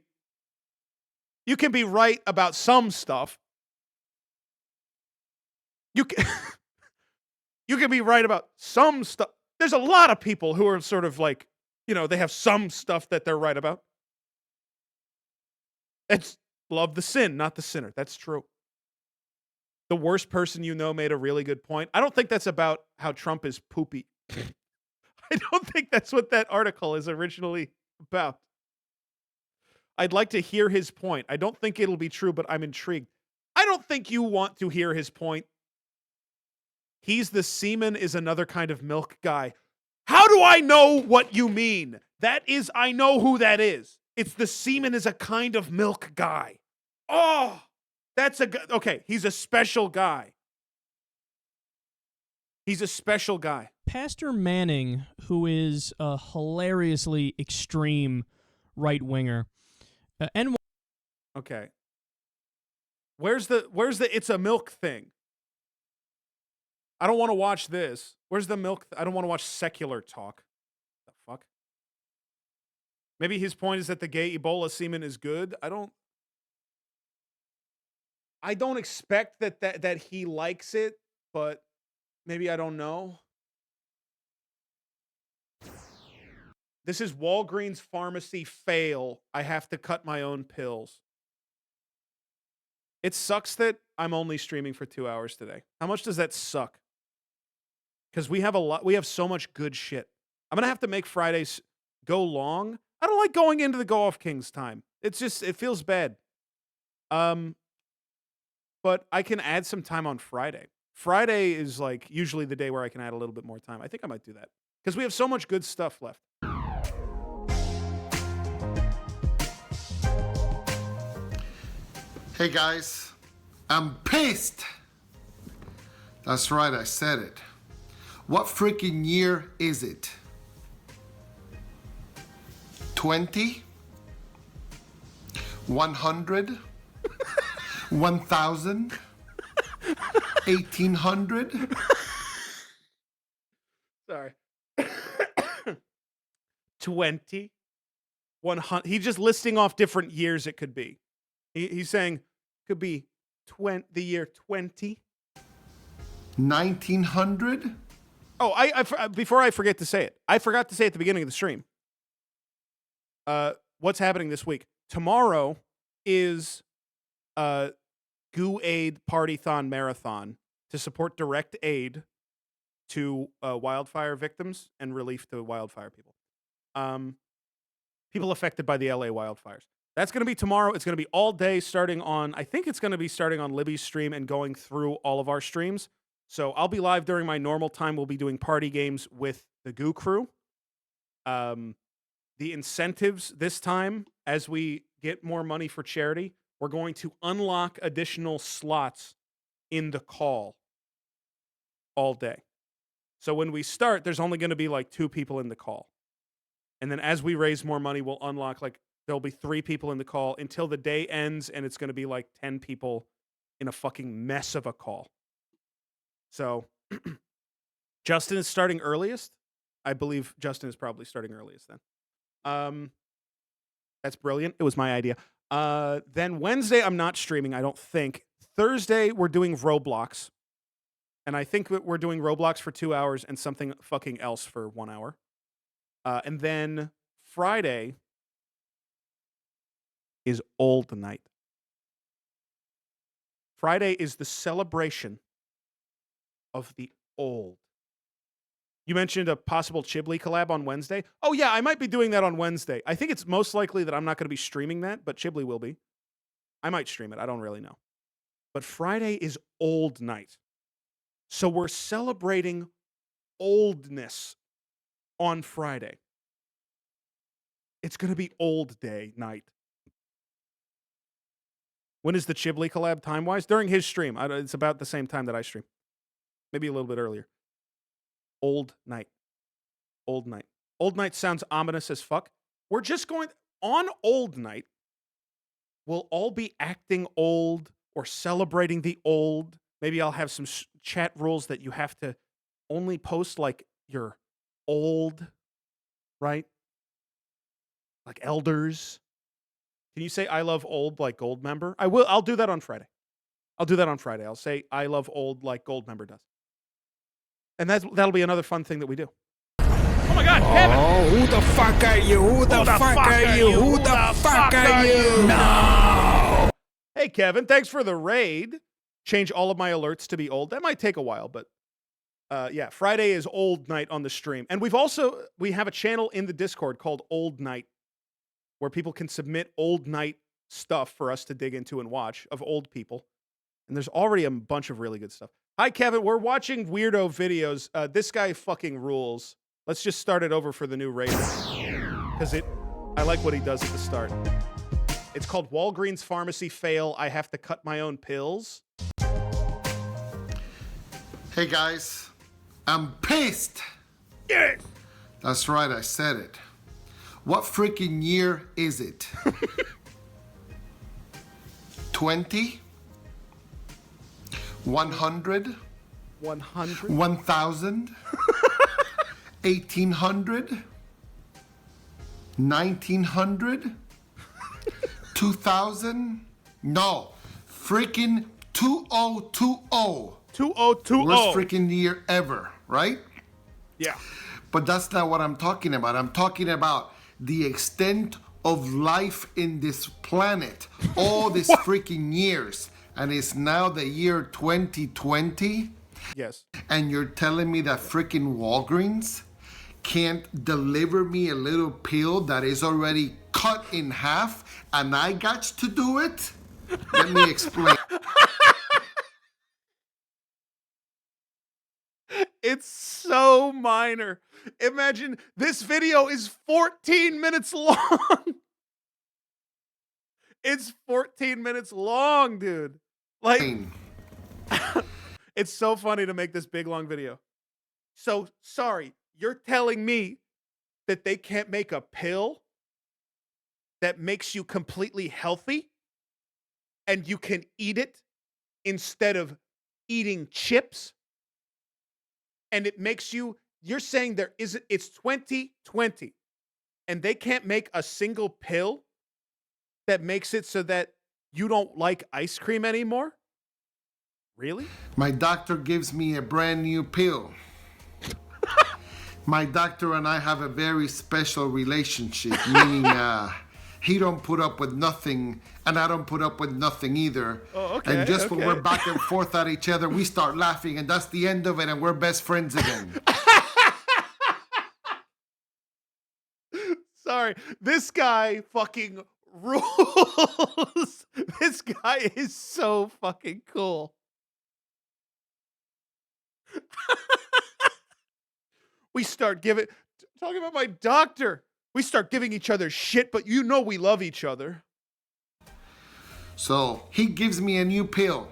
you can be right about some stuff. You can be right about some stuff. There's a lot of people who are sort of like, they have some stuff that they're right about. It's love the sin, not the sinner. That's true. The worst person you know made a really good point. I don't think that's about how Trump is poopy. I don't think that's what that article is originally about. I'd like to hear his point. I don't think it'll be true, but I'm intrigued. I don't think you want to hear his point. He's the semen is another kind of milk guy. How do I know what you mean? I know who that is. It's the semen is a kind of milk guy. Oh, okay, he's a special guy. He's a special guy.
Pastor Manning, who is a hilariously extreme right-winger.
Okay. Where's the it's a milk thing? I don't want to watch this. Where's the milk? I don't want to watch secular talk. The fuck? Maybe his point is that the gay Ebola semen is good. I don't expect that he likes it, but maybe I don't know. This is Walgreens pharmacy fail. I have to cut my own pills. It sucks that I'm only streaming for 2 hours today. How much does that suck? Because we have so much good shit. I'm going to have to make Fridays go long. I don't like going into the Go Off Kings time. It feels bad. But I can add some time on Friday. Friday is like usually the day where I can add a little bit more time. I think I might do that. Because we have so much good stuff left.
Hey guys, I'm pissed. That's right, I said it. What freaking year is it? 20? 100? 1000? 1800?
Sorry. 20, 100. He's just listing off different years it could be. He's saying could be the year 20.
1900?
Oh, before I forget to say it, I forgot to say at the beginning of the stream. What's happening this week? Tomorrow is Goo Aid Party-thon Marathon to support direct aid to wildfire victims and relief to wildfire people. People affected by the LA wildfires. That's going to be tomorrow. It's going to be all day starting on, I think it's going to be starting on Libby's stream and going through all of our streams. So I'll be live during my normal time. We'll be doing party games with the Goo crew. The incentives this time, as we get more money for charity, we're going to unlock additional slots in the call all day. So when we start, there's only going to be like 2 people in the call. And then as we raise more money, we'll unlock there'll be 3 people in the call until the day ends, and it's going to be like 10 people in a fucking mess of a call. So Justin is starting earliest. I believe Justin is probably starting earliest then. That's brilliant. It was my idea. Then Wednesday, I'm not streaming, I don't think. Thursday, we're doing Roblox. And I think we're doing Roblox for 2 hours and something fucking else for 1 hour. And then Friday is old night. Friday is the celebration of the old. You mentioned a possible Chiblee collab on Wednesday. Oh, yeah, I might be doing that on Wednesday. I think it's most likely that I'm not going to be streaming that, but Chiblee will be. I might stream it. I don't really know. But Friday is old night. So we're celebrating oldness on Friday. It's going to be old day night. When is the Chiblee collab time-wise? During his stream. It's about the same time that I stream. Maybe a little bit earlier. Old night. Old night. Old night sounds ominous as fuck. We're just going... On old night, we'll all be acting old or celebrating the old. Maybe I'll have some chat rules that you have to only post like you're old, right? Like elders. Can you say I love old like Gold member? I will. I'll do that on Friday. I'll say I love old like Gold member does. And that'll be another fun thing that we do. Oh my God, Kevin!
Oh, who the fuck are you? Who the fuck are you? Who the fuck are you? No!
Hey, Kevin, thanks for the raid. Change all of my alerts to be old. That might take a while, but yeah, Friday is old night on the stream. And we have a channel in the Discord called Old Night, where people can submit old night stuff for us to dig into and watch of old people. And there's already a bunch of really good stuff. Hi, Kevin. We're watching weirdo videos. This guy fucking rules. Let's just start it over for the new raid. Because I like what he does at the start. It's called Walgreens Pharmacy Fail. I have to cut my own pills.
Hey guys, I'm pissed.
Yes.
That's right, I said it. What freaking year is it? 20? 100?
100?
1000? 1800? 1900? 2000? No, freaking 2020.
2020.
Worst freaking year ever, right?
Yeah.
But that's not what I'm talking about. I'm talking about the extent of life in this planet. All these freaking years. And it's now the year 2020.
Yes.
And you're telling me that freaking Walgreens can't deliver me a little pill that is already cut in half and I got to do it? Let me explain.
It's so minor. Imagine this video is 14 minutes long. It's 14 minutes long, dude. Like, it's so funny to make this big, long video. So, sorry, you're telling me that they can't make a pill that makes you completely healthy and you can eat it instead of eating chips? And it makes you're saying there isn't, it's 2020 and they can't make a single pill that makes it so that you don't like ice cream anymore? Really?
My doctor gives me a brand new pill. My doctor and I have a very special relationship, meaning he don't put up with nothing and I don't put up with nothing either.
Oh, okay.
And just when we're back and forth at each other, we start laughing and that's the end of it and we're best friends again.
Sorry, this guy fucking rules. This guy is so fucking cool. We start talking about my doctor. We start giving each other shit, but you know we love each other.
So he gives me a new pill.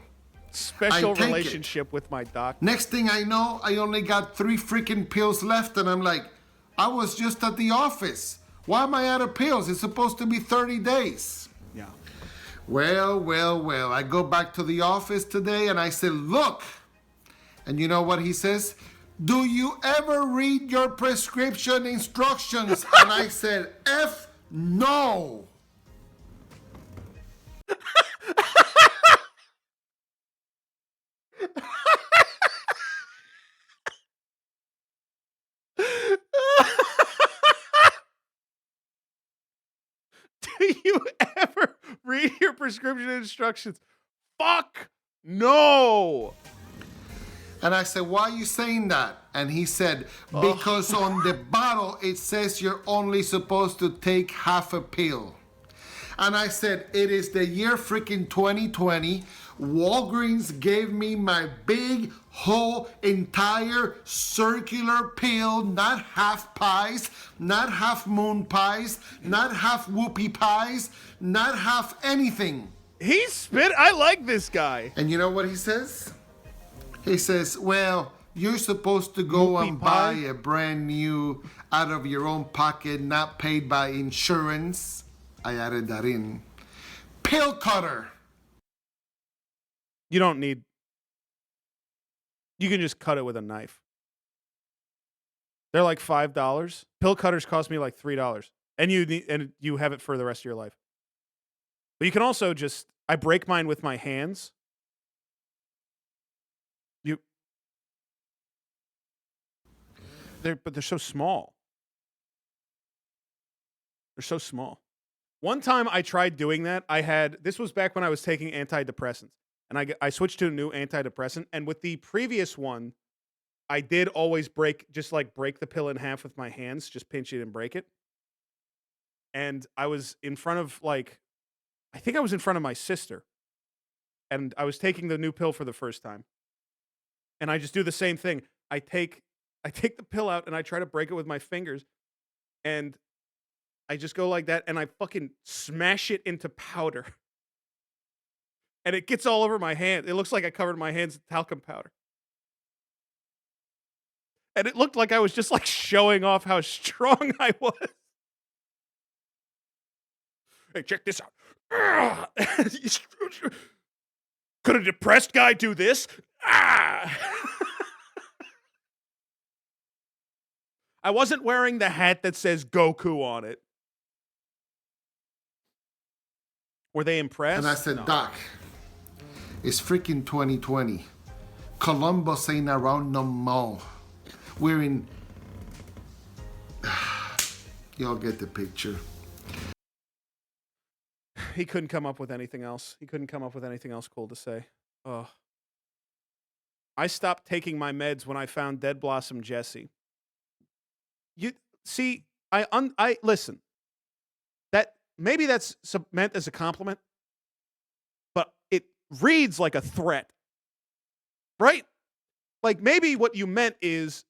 Special relationship with my doctor.
Next thing I know, I only got 3 freaking pills left, and I'm like, I was just at the office. Why am I out of pills? It's supposed to be 30 days.
Yeah.
Well. I go back to the office today, and I said, look. And you know what he says? Do you ever read your prescription instructions? And I said, F no.
Do you ever read your prescription instructions? Fuck no.
And I said, why are you saying that? And he said, because on the bottle it says you're only supposed to take half a pill. And I said, it is the year freaking 2020. Walgreens gave me my big whole entire circular pill, not half pies, not half moon pies, not half whoopie pies, not half anything.
He spit. I like this guy.
And you know what he says? He says, well, you're supposed to go and buy a brand new out of your own pocket, not paid by insurance. I added that in. Pill cutter.
You don't need. You can just cut it with a knife. They're like $5. Pill cutters cost me like $3, and you have it for the rest of your life. But you can also just. I break mine with my hands. But they're so small. They're so small. One time I tried doing that. This was back when I was taking antidepressants. And I switched to a new antidepressant. And with the previous one, I did always break the pill in half with my hands, just pinch it and break it. And I was in front of I think I was in front of my sister. And I was taking the new pill for the first time. And I just do the same thing. I take the pill out and I try to break it with my fingers. And I just go like that and I fucking smash it into powder. And it gets all over my hand. It looks like I covered my hands with talcum powder. And it looked like I was just like showing off how strong I was. Hey, check this out. Could a depressed guy do this? I wasn't wearing the hat that says Goku on it. Were they impressed?
And I said,
No.
Doc, it's freaking 2020. Columbus ain't around no more. We're in... Y'all get the picture.
He couldn't come up with anything else. He couldn't come up with anything else cool to say. Oh. I stopped taking my meds when I found Dead Blossom Jesse. You see, I listen. That maybe that's meant as a compliment, but it reads like a threat, right? Like maybe what you meant is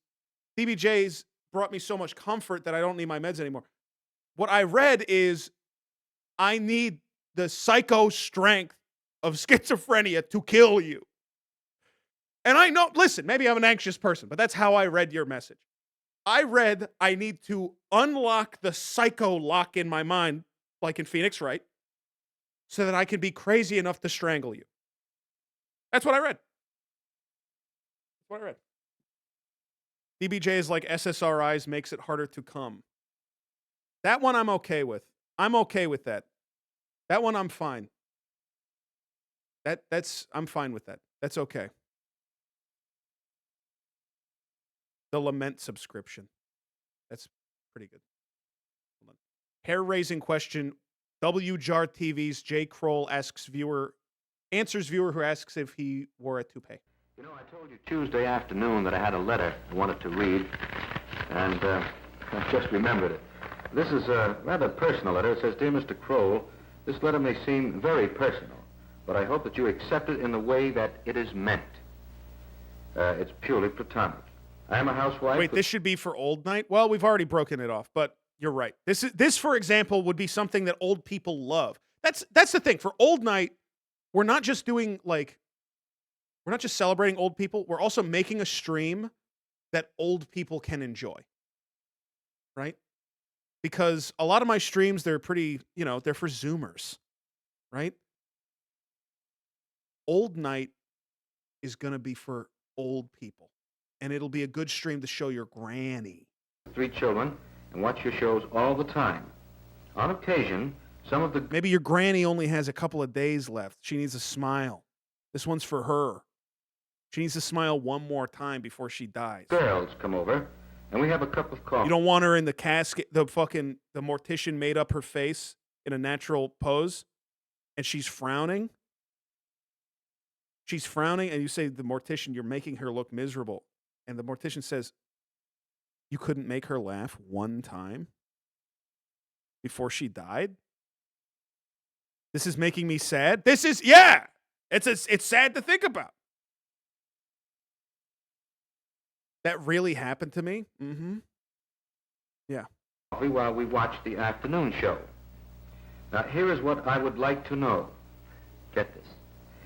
DBJ's brought me so much comfort that I don't need my meds anymore. What I read is I need the psycho strength of schizophrenia to kill you. And I know, listen, maybe I'm an anxious person, but that's how I read your message. I read I need to unlock the psycho lock in my mind, like in Phoenix Wright, so that I can be crazy enough to strangle you. That's what I read. That's what I read. DBJ is like SSRIs makes it harder to come. That one I'm okay with. I'm okay with that. That one I'm fine. I'm fine with that. That's okay. The Lament subscription. That's pretty good. Hold on. Hair-raising question. WJAR TV's Jay Kroll answers viewer who asks if he wore a toupee.
You know, I told you Tuesday afternoon that I had a letter I wanted to read, and I just remembered it. This is a rather personal letter. It says, Dear Mr. Kroll, this letter may seem very personal, but I hope that you accept it in the way that it is meant. It's purely platonic. I am a housewife.
Wait, this should be for old night? Well, we've already broken it off, but you're right. This, for example, would be something that old people love. That's the thing. For old night, we're not just doing we're not just celebrating old people. We're also making a stream that old people can enjoy. Right? Because a lot of my streams, they're pretty, they're for Zoomers. Right? Old night is going to be for old people. And it'll be a good stream to show your granny.
3 children and watch your shows all the time. On occasion,
Maybe your granny only has a couple of days left. She needs a smile. This one's for her. She needs to smile one more time before she dies.
Girls come over, and we have a cup of coffee.
You don't want her in the casket. The mortician made up her face in a natural pose, and she's frowning. She's frowning, and you say, the mortician, you're making her look miserable. And the mortician says, you couldn't make her laugh one time before she died? This is making me sad. It's sad to think about. That really happened to me? Mm-hmm. Yeah.
While we watch the afternoon show. Now, here is what I would like to know. Get this.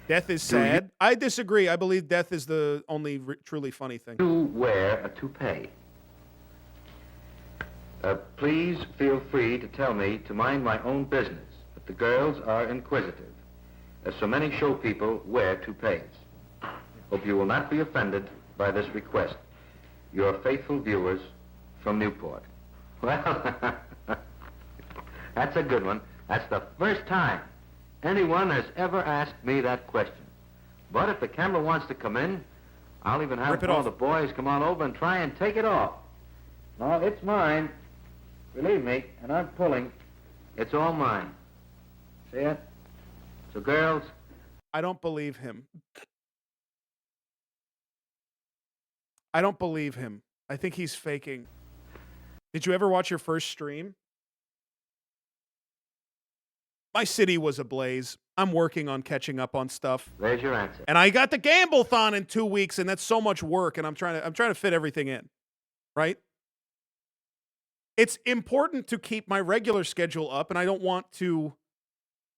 Death is sad. I disagree. I believe death is the only truly funny thing.
You wear a toupee. Please feel free to tell me to mind my own business, but the girls are inquisitive, as so many show people wear toupees. Hope you will not be offended by this request. Your faithful viewers from Newport. Well, that's a good one. That's the first time anyone has ever asked me that question. But if the camera wants to come in, I'll even have all the boys come on over and try and take it off. No, it's mine. Believe me, and I'm pulling. It's all mine. See it? So, girls.
I don't believe him. I don't believe him. I think he's faking. Did you ever watch your first stream? My city was ablaze. I'm working on catching up on stuff.
There's your answer.
And I got the Gamblethon in 2 weeks, and that's so much work, and I'm trying to fit everything in. Right? It's important to keep my regular schedule up, and I don't want to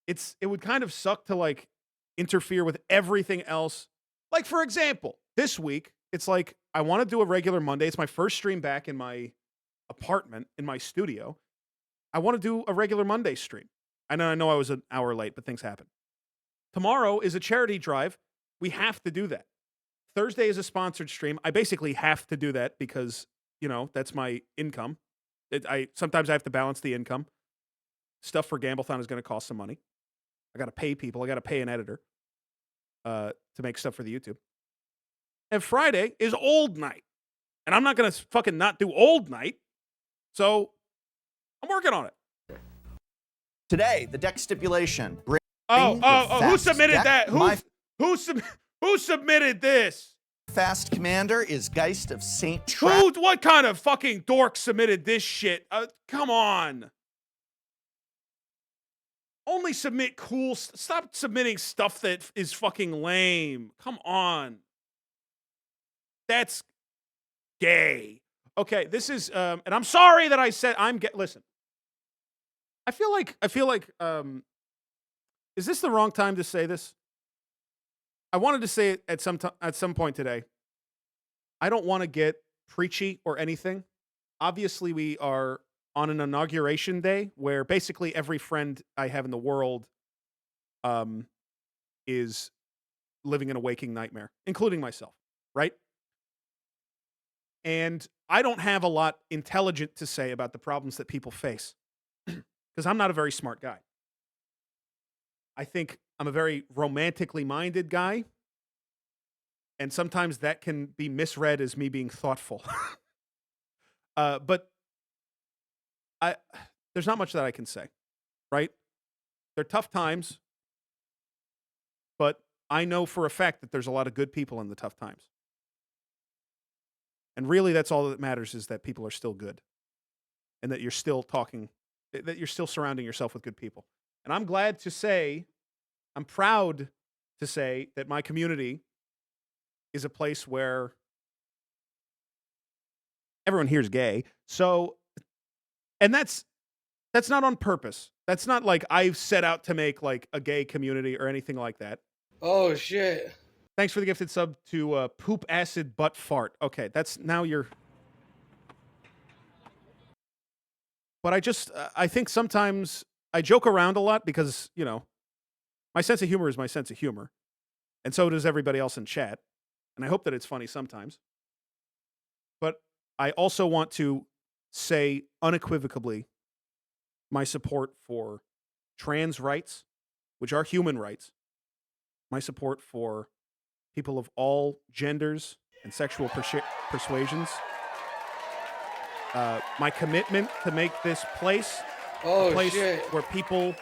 it would kind of suck to interfere with everything else. Like, for example, this week, it's like I want to do a regular Monday. It's my first stream back in my apartment, in my studio. I want to do a regular Monday stream. I know I was an hour late, but things happen. Tomorrow is a charity drive. We have to do that. Thursday is a sponsored stream. I basically have to do that because, that's my income. Sometimes I have to balance the income. Stuff for Gamblethon is going to cost some money. I got to pay people. I got to pay an editor to make stuff for the YouTube. And Friday is old night. And I'm not going to fucking not do old night. So I'm working on it.
Today, the deck stipulation.
Who submitted that? Who submitted this?
Fast commander is Geist of Saint Trap.
What kind of fucking dork submitted this shit? Come on. Only submit cool. Stop submitting stuff that is fucking lame. Come on. That's gay. Okay, this is and I'm sorry that I said listen. I feel like Is this the wrong time to say this? I wanted to say it at some point today. I don't want to get preachy or anything. Obviously, we are on an inauguration day where basically every friend I have in the world is living in a waking nightmare, including myself, right? And I don't have a lot intelligent to say about the problems that people face because I'm not a very smart guy. I think I'm a very romantically minded guy, and sometimes that can be misread as me being thoughtful. But there's not much that I can say, right? They're tough times, but I know for a fact that there's a lot of good people in the tough times. And really, that's all that matters, is that people are still good and that you're still that you're still surrounding yourself with good people. And I'm glad to say, I'm proud to say that my community is a place where everyone here is gay. So, and that's not on purpose. That's not like I've set out to make like a gay community or anything like that.
Oh, shit.
Thanks for the gifted sub to Poop Acid Butt Fart. Okay, that's now you're... But I think sometimes I joke around a lot because, you know, my sense of humor is my sense of humor. And so does everybody else in chat. And I hope that it's funny sometimes. But I also want to say unequivocally my support for trans rights, which are human rights. My support for people of all genders and sexual persuasions. My commitment to make this place a place where people,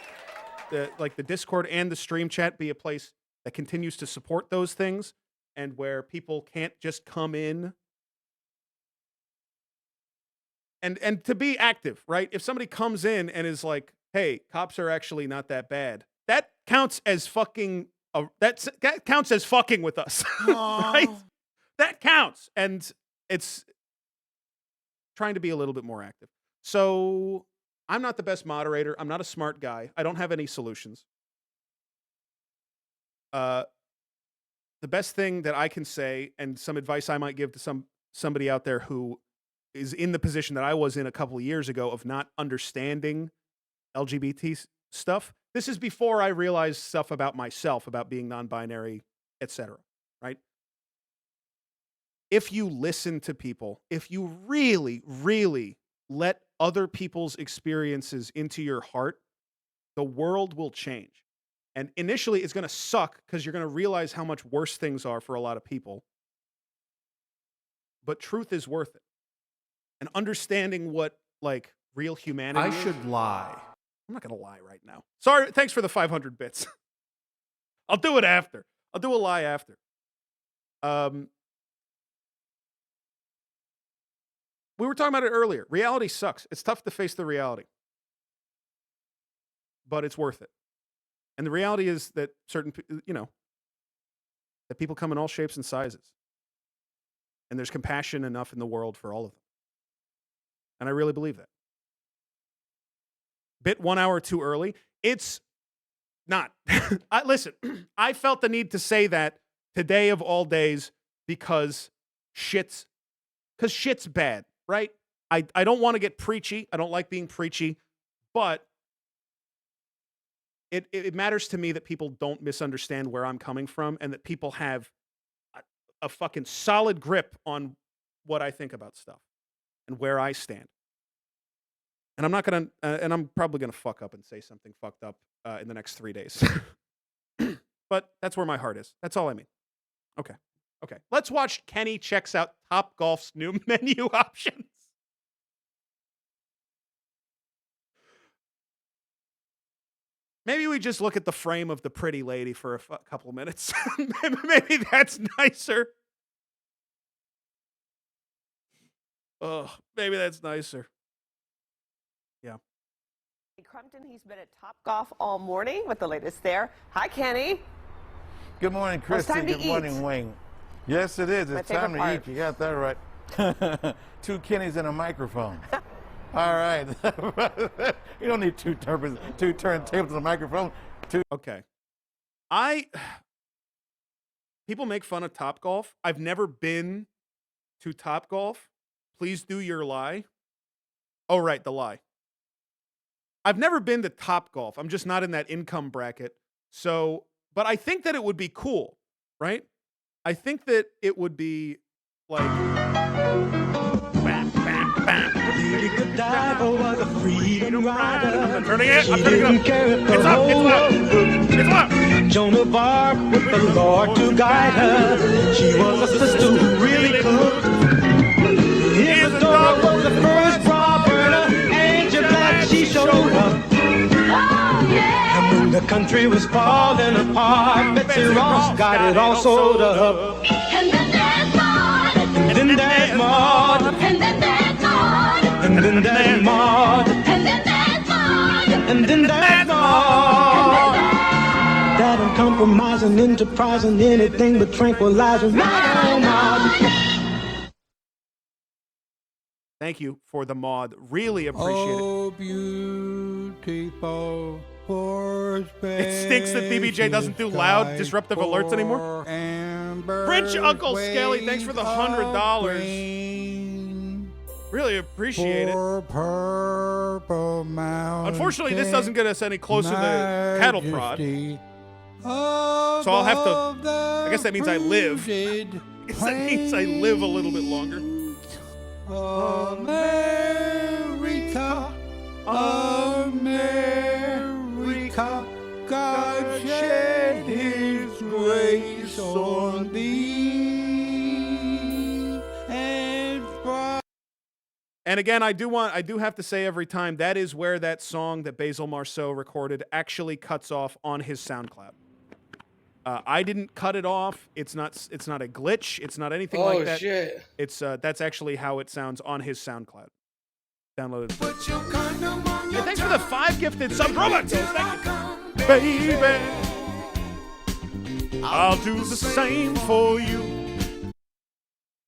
like the Discord and the stream chat, be a place that continues to support those things and where people can't just come in and to be active, right? If somebody comes in and is like, hey, cops are actually not that bad, that counts as fucking... that counts as fucking with us, right? That counts, and it's trying to be a little bit more active. So I'm not the best moderator. I'm not a smart guy. I don't have any solutions. The best thing that I can say, and some advice I might give to somebody out there who is in the position that I was in a couple of years ago of not understanding LGBT stuff. This is before I realized stuff about myself, about being non-binary, etc., right? If you listen to people, if you really, really let other people's experiences into your heart, the world will change. And initially, it's going to suck because you're going to realize how much worse things are for a lot of people. But truth is worth it. And understanding what, like, real humanity is.
I should lie.
I'm not going to lie right now. Sorry, thanks for the 500 bits. I'll do it after. I'll do a lie after. We were talking about it earlier. Reality sucks. It's tough to face the reality. But it's worth it. And the reality is that that people come in all shapes and sizes. And there's compassion enough in the world for all of them. And I really believe that. Bit 1 hour too early. It's not. Listen, I felt the need to say that today of all days because shit's bad, right? I don't want to get preachy. I don't like being preachy, but it matters to me that people don't misunderstand where I'm coming from and that people have a fucking solid grip on what I think about stuff and where I stand. And I'm not going to, and I'm probably going to fuck up and say something fucked up in the next 3 days. But that's where my heart is. That's all I mean. Okay. Let's watch Kenny checks out Topgolf's new menu options. Maybe we just look at the frame of the pretty lady for a couple of minutes. Maybe that's nicer. Oh, maybe that's nicer. Yeah.
Crumpton, he's been at Topgolf all morning with the latest there. Hi, Kenny.
Good morning, Christy. Good morning, Wayne. Yes, it is. It's time to eat. You got that right. 2 Kennys and a microphone. All right. You don't need two turntables and a microphone.
Okay. People make fun of Topgolf. I've never been to Topgolf. Please do your lie. Oh, right, the lie. I've never been to Topgolf. I'm just not in that income bracket. So, but I think that it would be cool, right? I think that it would be like
Really good diver was a freedom rider.
I'm turning it. I'm turning it up.
It's up. It's loud.
It's loud.
Joan of Arc with the Lord to guide her. She was a sister who really could. Isadora was the first bra burner. Angel Black, she showed up. And when the country was falling apart, Betsy Ross got it all sold up. And then there's Maud. And then there's Maud. And then there's Maud. And then there's Maud. And then there's Maud. And then there's Maud. That uncompromising, enterprising, anything but tranquilizing. Maud.
Thank you for the mod. Really appreciate
Oh, beautiful horse
it. It stinks that DBJ doesn't do loud, disruptive alerts anymore. French Uncle Skelly, thanks for the $100. Really appreciate it. Unfortunately, this doesn't get us any closer to cattle prod. So I'll have to. I guess that means I live. I guess that means I live a little bit longer.
America, America, God shed His grace on thee.
And again, I do have to say every time that is where that song that Basil Marceau recorded actually cuts off on his SoundCloud. I didn't cut it off. It's not a glitch. It's not anything like that. Oh shit! It's that's actually how it sounds on his SoundCloud. Downloaded. Hey, thanks for the 5 gifted sub Robot. Thank you, baby. I'll do the same for you.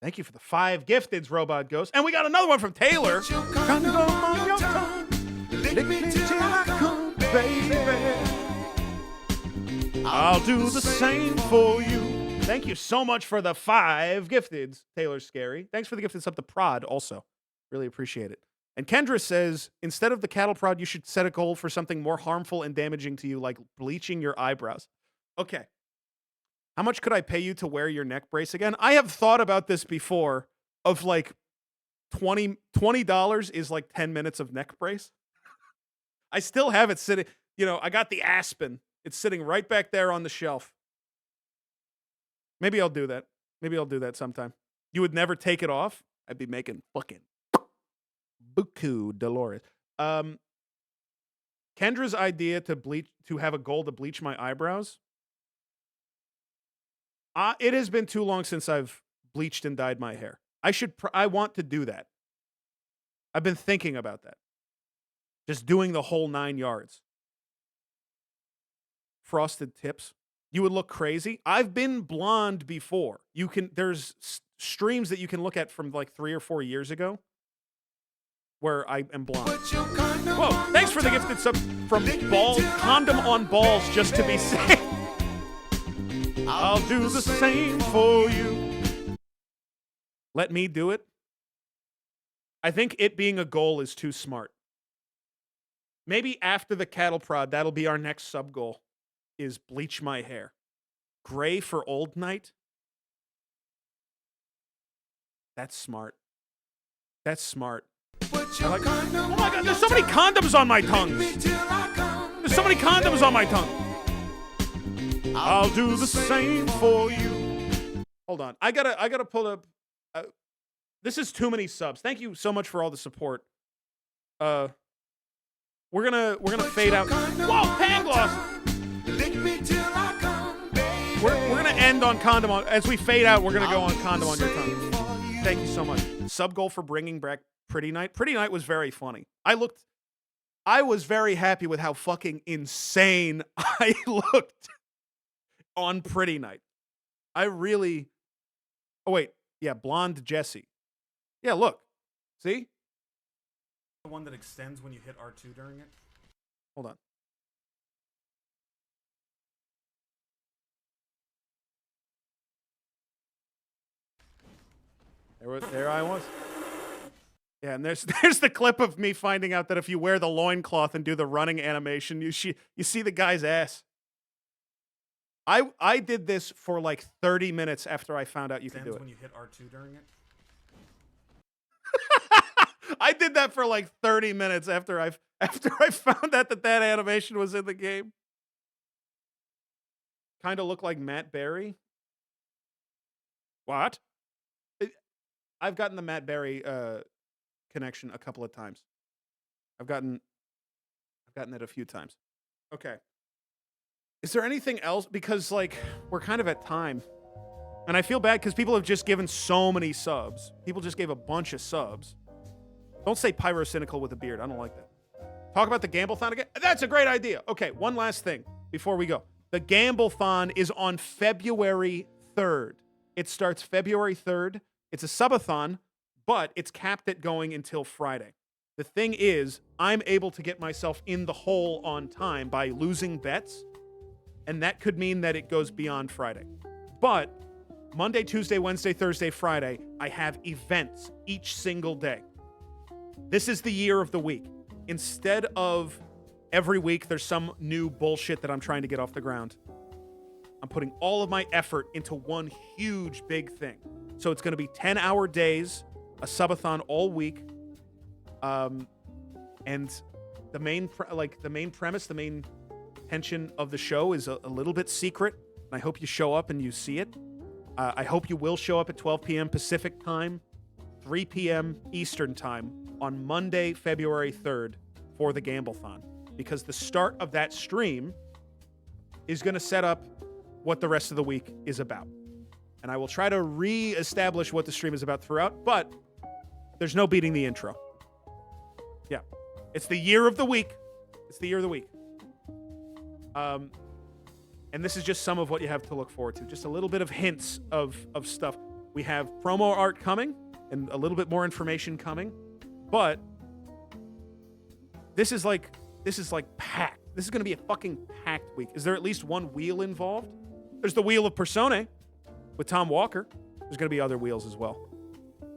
Thank you for the 5 gifteds, Robot Ghost. And we got another one from Taylor. Condom on your tongue. Lick me till I come, baby. I'll do the same for you. Thank you so much for the 5 gifteds, Taylor Scary. Thanks for the gifted sub to Prod also. Really appreciate it. And Kendra says, instead of the cattle prod, you should set a goal for something more harmful and damaging to you, like bleaching your eyebrows. Okay. How much could I pay you to wear your neck brace again? I have thought about this before of like $20 is like 10 minutes of neck brace. I still have it sitting. You know, I got the Aspen. It's sitting right back there on the shelf. Maybe I'll do that. Maybe I'll do that sometime. You would never take it off? I'd be making fucking buku Dolores. Kendra's idea to have a goal to bleach my eyebrows. It has been too long since I've bleached and dyed my hair. I want to do that. I've been thinking about that. Just doing the whole 9 yards. Frosted tips. You would look crazy. I've been blonde before. There's streams that you can look at from like 3 or 4 years ago where I am blonde. Whoa, thanks for the gifted sub from Balls, Condom on Balls, just to be safe. I'll do the same for you. Let me do it. I think it being a goal is too smart. Maybe after the cattle prod, that'll be our next sub goal. Is bleach my hair. Gray for old night. That's smart. That's smart. Oh my God, there's so many condoms on my tongue. There's so many condoms on my tongue. I'll do the same for you. Hold on. I gotta pull up. This is too many subs. Thank you so much for all the support. We're gonna fade out. Whoa, Pangloss! We're gonna end on condom on. As we fade out, we're gonna go on condom on your tongue. Thank you so much. Sub goal for bringing back Pretty Night. Pretty Night was very funny. I was very happy with how fucking insane I looked on Pretty Night. Oh wait, yeah, blonde Jessie. Yeah, look, see? The one that extends when you hit R2 during it. Hold on. There I was. Yeah, and there's the clip of me finding out that if you wear the loincloth and do the running animation, you see the guy's ass. I did this for like 30 minutes after I found out you could do it.
When you hit R2 during it.
I did that for like 30 minutes after I found out that animation was in the game. Kind of look like Matt Berry. What? I've gotten the Matt Berry connection a couple of times. I've gotten it a few times. Okay. Is there anything else? Because like we're kind of at time. And I feel bad because people have just given so many subs. People just gave a bunch of subs. Don't say pyrocynical with a beard. I don't like that. Talk about the Gamblethon again? That's a great idea. Okay, one last thing before we go. The Gamblethon is on February 3rd. It starts February 3rd. It's a subathon, but it's capped at going until Friday. The thing is, I'm able to get myself in the hole on time by losing bets, and that could mean that it goes beyond Friday. But Monday, Tuesday, Wednesday, Thursday, Friday, I have events each single day. This is the year of the week. Instead of every week there's some new bullshit that I'm trying to get off the ground, I'm putting all of my effort into one huge big thing. So it's going to be 10-hour days, a subathon all week, and the main premise, the main tension of the show is a little bit secret. And I hope you show up and you see it. I hope you will show up at 12 p.m. Pacific time, 3 p.m. Eastern time on Monday, February 3rd for the Gamblethon, because the start of that stream is going to set up what the rest of the week is about. And I will try to re-establish what the stream is about throughout, but there's no beating the intro. Yeah. It's the year of the week. It's the year of the week. And this is just some of what you have to look forward to. Just a little bit of hints of stuff. We have promo art coming and a little bit more information coming, but this is like packed. This is going to be a fucking packed week. Is there at least one wheel involved? There's the wheel of Personae with Tom Walker. There's going to be other wheels as well.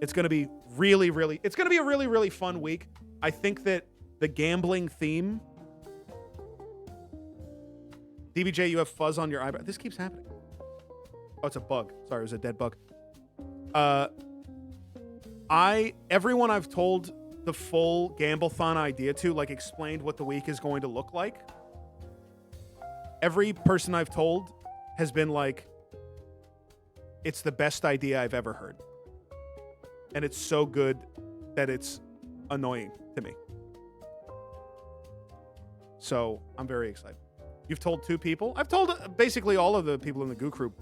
It's going to be really, really fun week. I think that the gambling theme. DBJ, you have fuzz on your eyebrow. This keeps happening. Oh, it's a bug. Sorry, it was a dead bug. Everyone I've told the full Gamblethon idea to, like, explained what the week is going to look like. Every person I've told has been like, it's the best idea I've ever heard. And it's so good that it's annoying to me. So I'm very excited. You've told 2 people. I've told basically all of the people in the Goo Crew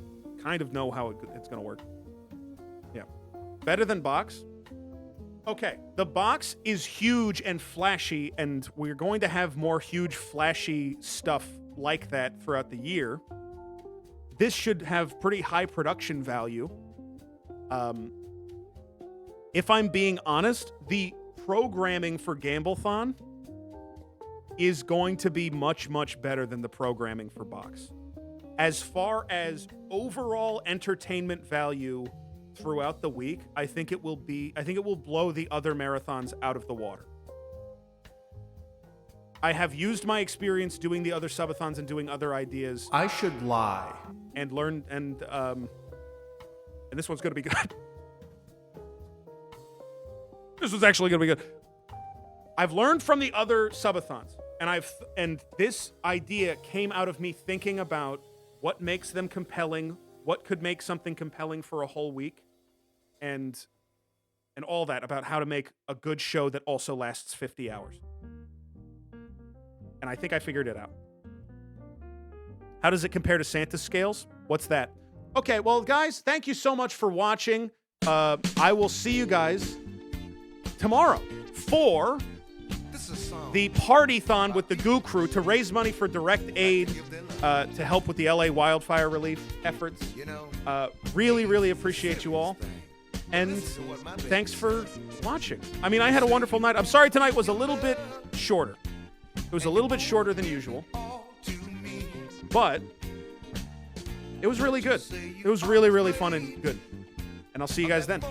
kind of know how it's going to work. Yeah. Better than box. Okay. The box is huge and flashy, and we're going to have more huge, flashy stuff like that throughout the year. This should have pretty high production value. If I'm being honest, the programming for Gamblethon is going to be much, much better than the programming for box. As far as overall entertainment value throughout the week, I think it will blow the other marathons out of the water. I have used my experience doing the other subathons and doing other ideas.
I should lie.
And learn, and this one's going to be good. This was actually going to be good. I've learned from the other subathons, and this idea came out of me thinking about what makes them compelling, what could make something compelling for a whole week, and all that about how to make a good show that also lasts 50 hours. And I think I figured it out. How does it compare to Santa's scales? What's that? Okay, well, guys, thank you so much for watching. I will see you guys tomorrow for the Party-thon with the Goo Crew to raise money for direct aid to help with the LA wildfire relief efforts. Really, really appreciate you all. And thanks for watching. I mean, I had a wonderful night. I'm sorry tonight was a little bit shorter. It was a little bit shorter than usual. But it was really good. It was really, really fun and good. And I'll see you guys then.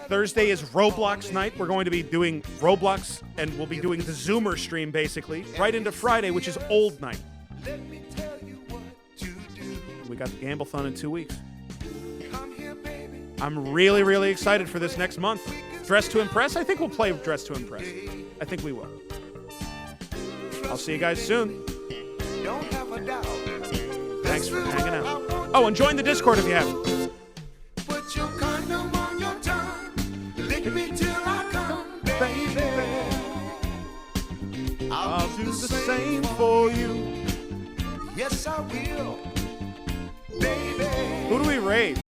Thursday is Roblox night. We're going to be doing Roblox, and we'll be doing the Zoomer stream, basically, right into Friday, which is old night. We got the Gamblethon in 2 weeks. I'm really, really excited for this next month. Dress to Impress? I think we'll play Dress to Impress. I think we will. I'll see you guys soon. Thanks for hanging out. Oh, and join the Discord if you haven't.
Put your condom on your tongue. Lick me till I come, baby. I'll do the same for you. Yes, I will, baby.
Who do we raid?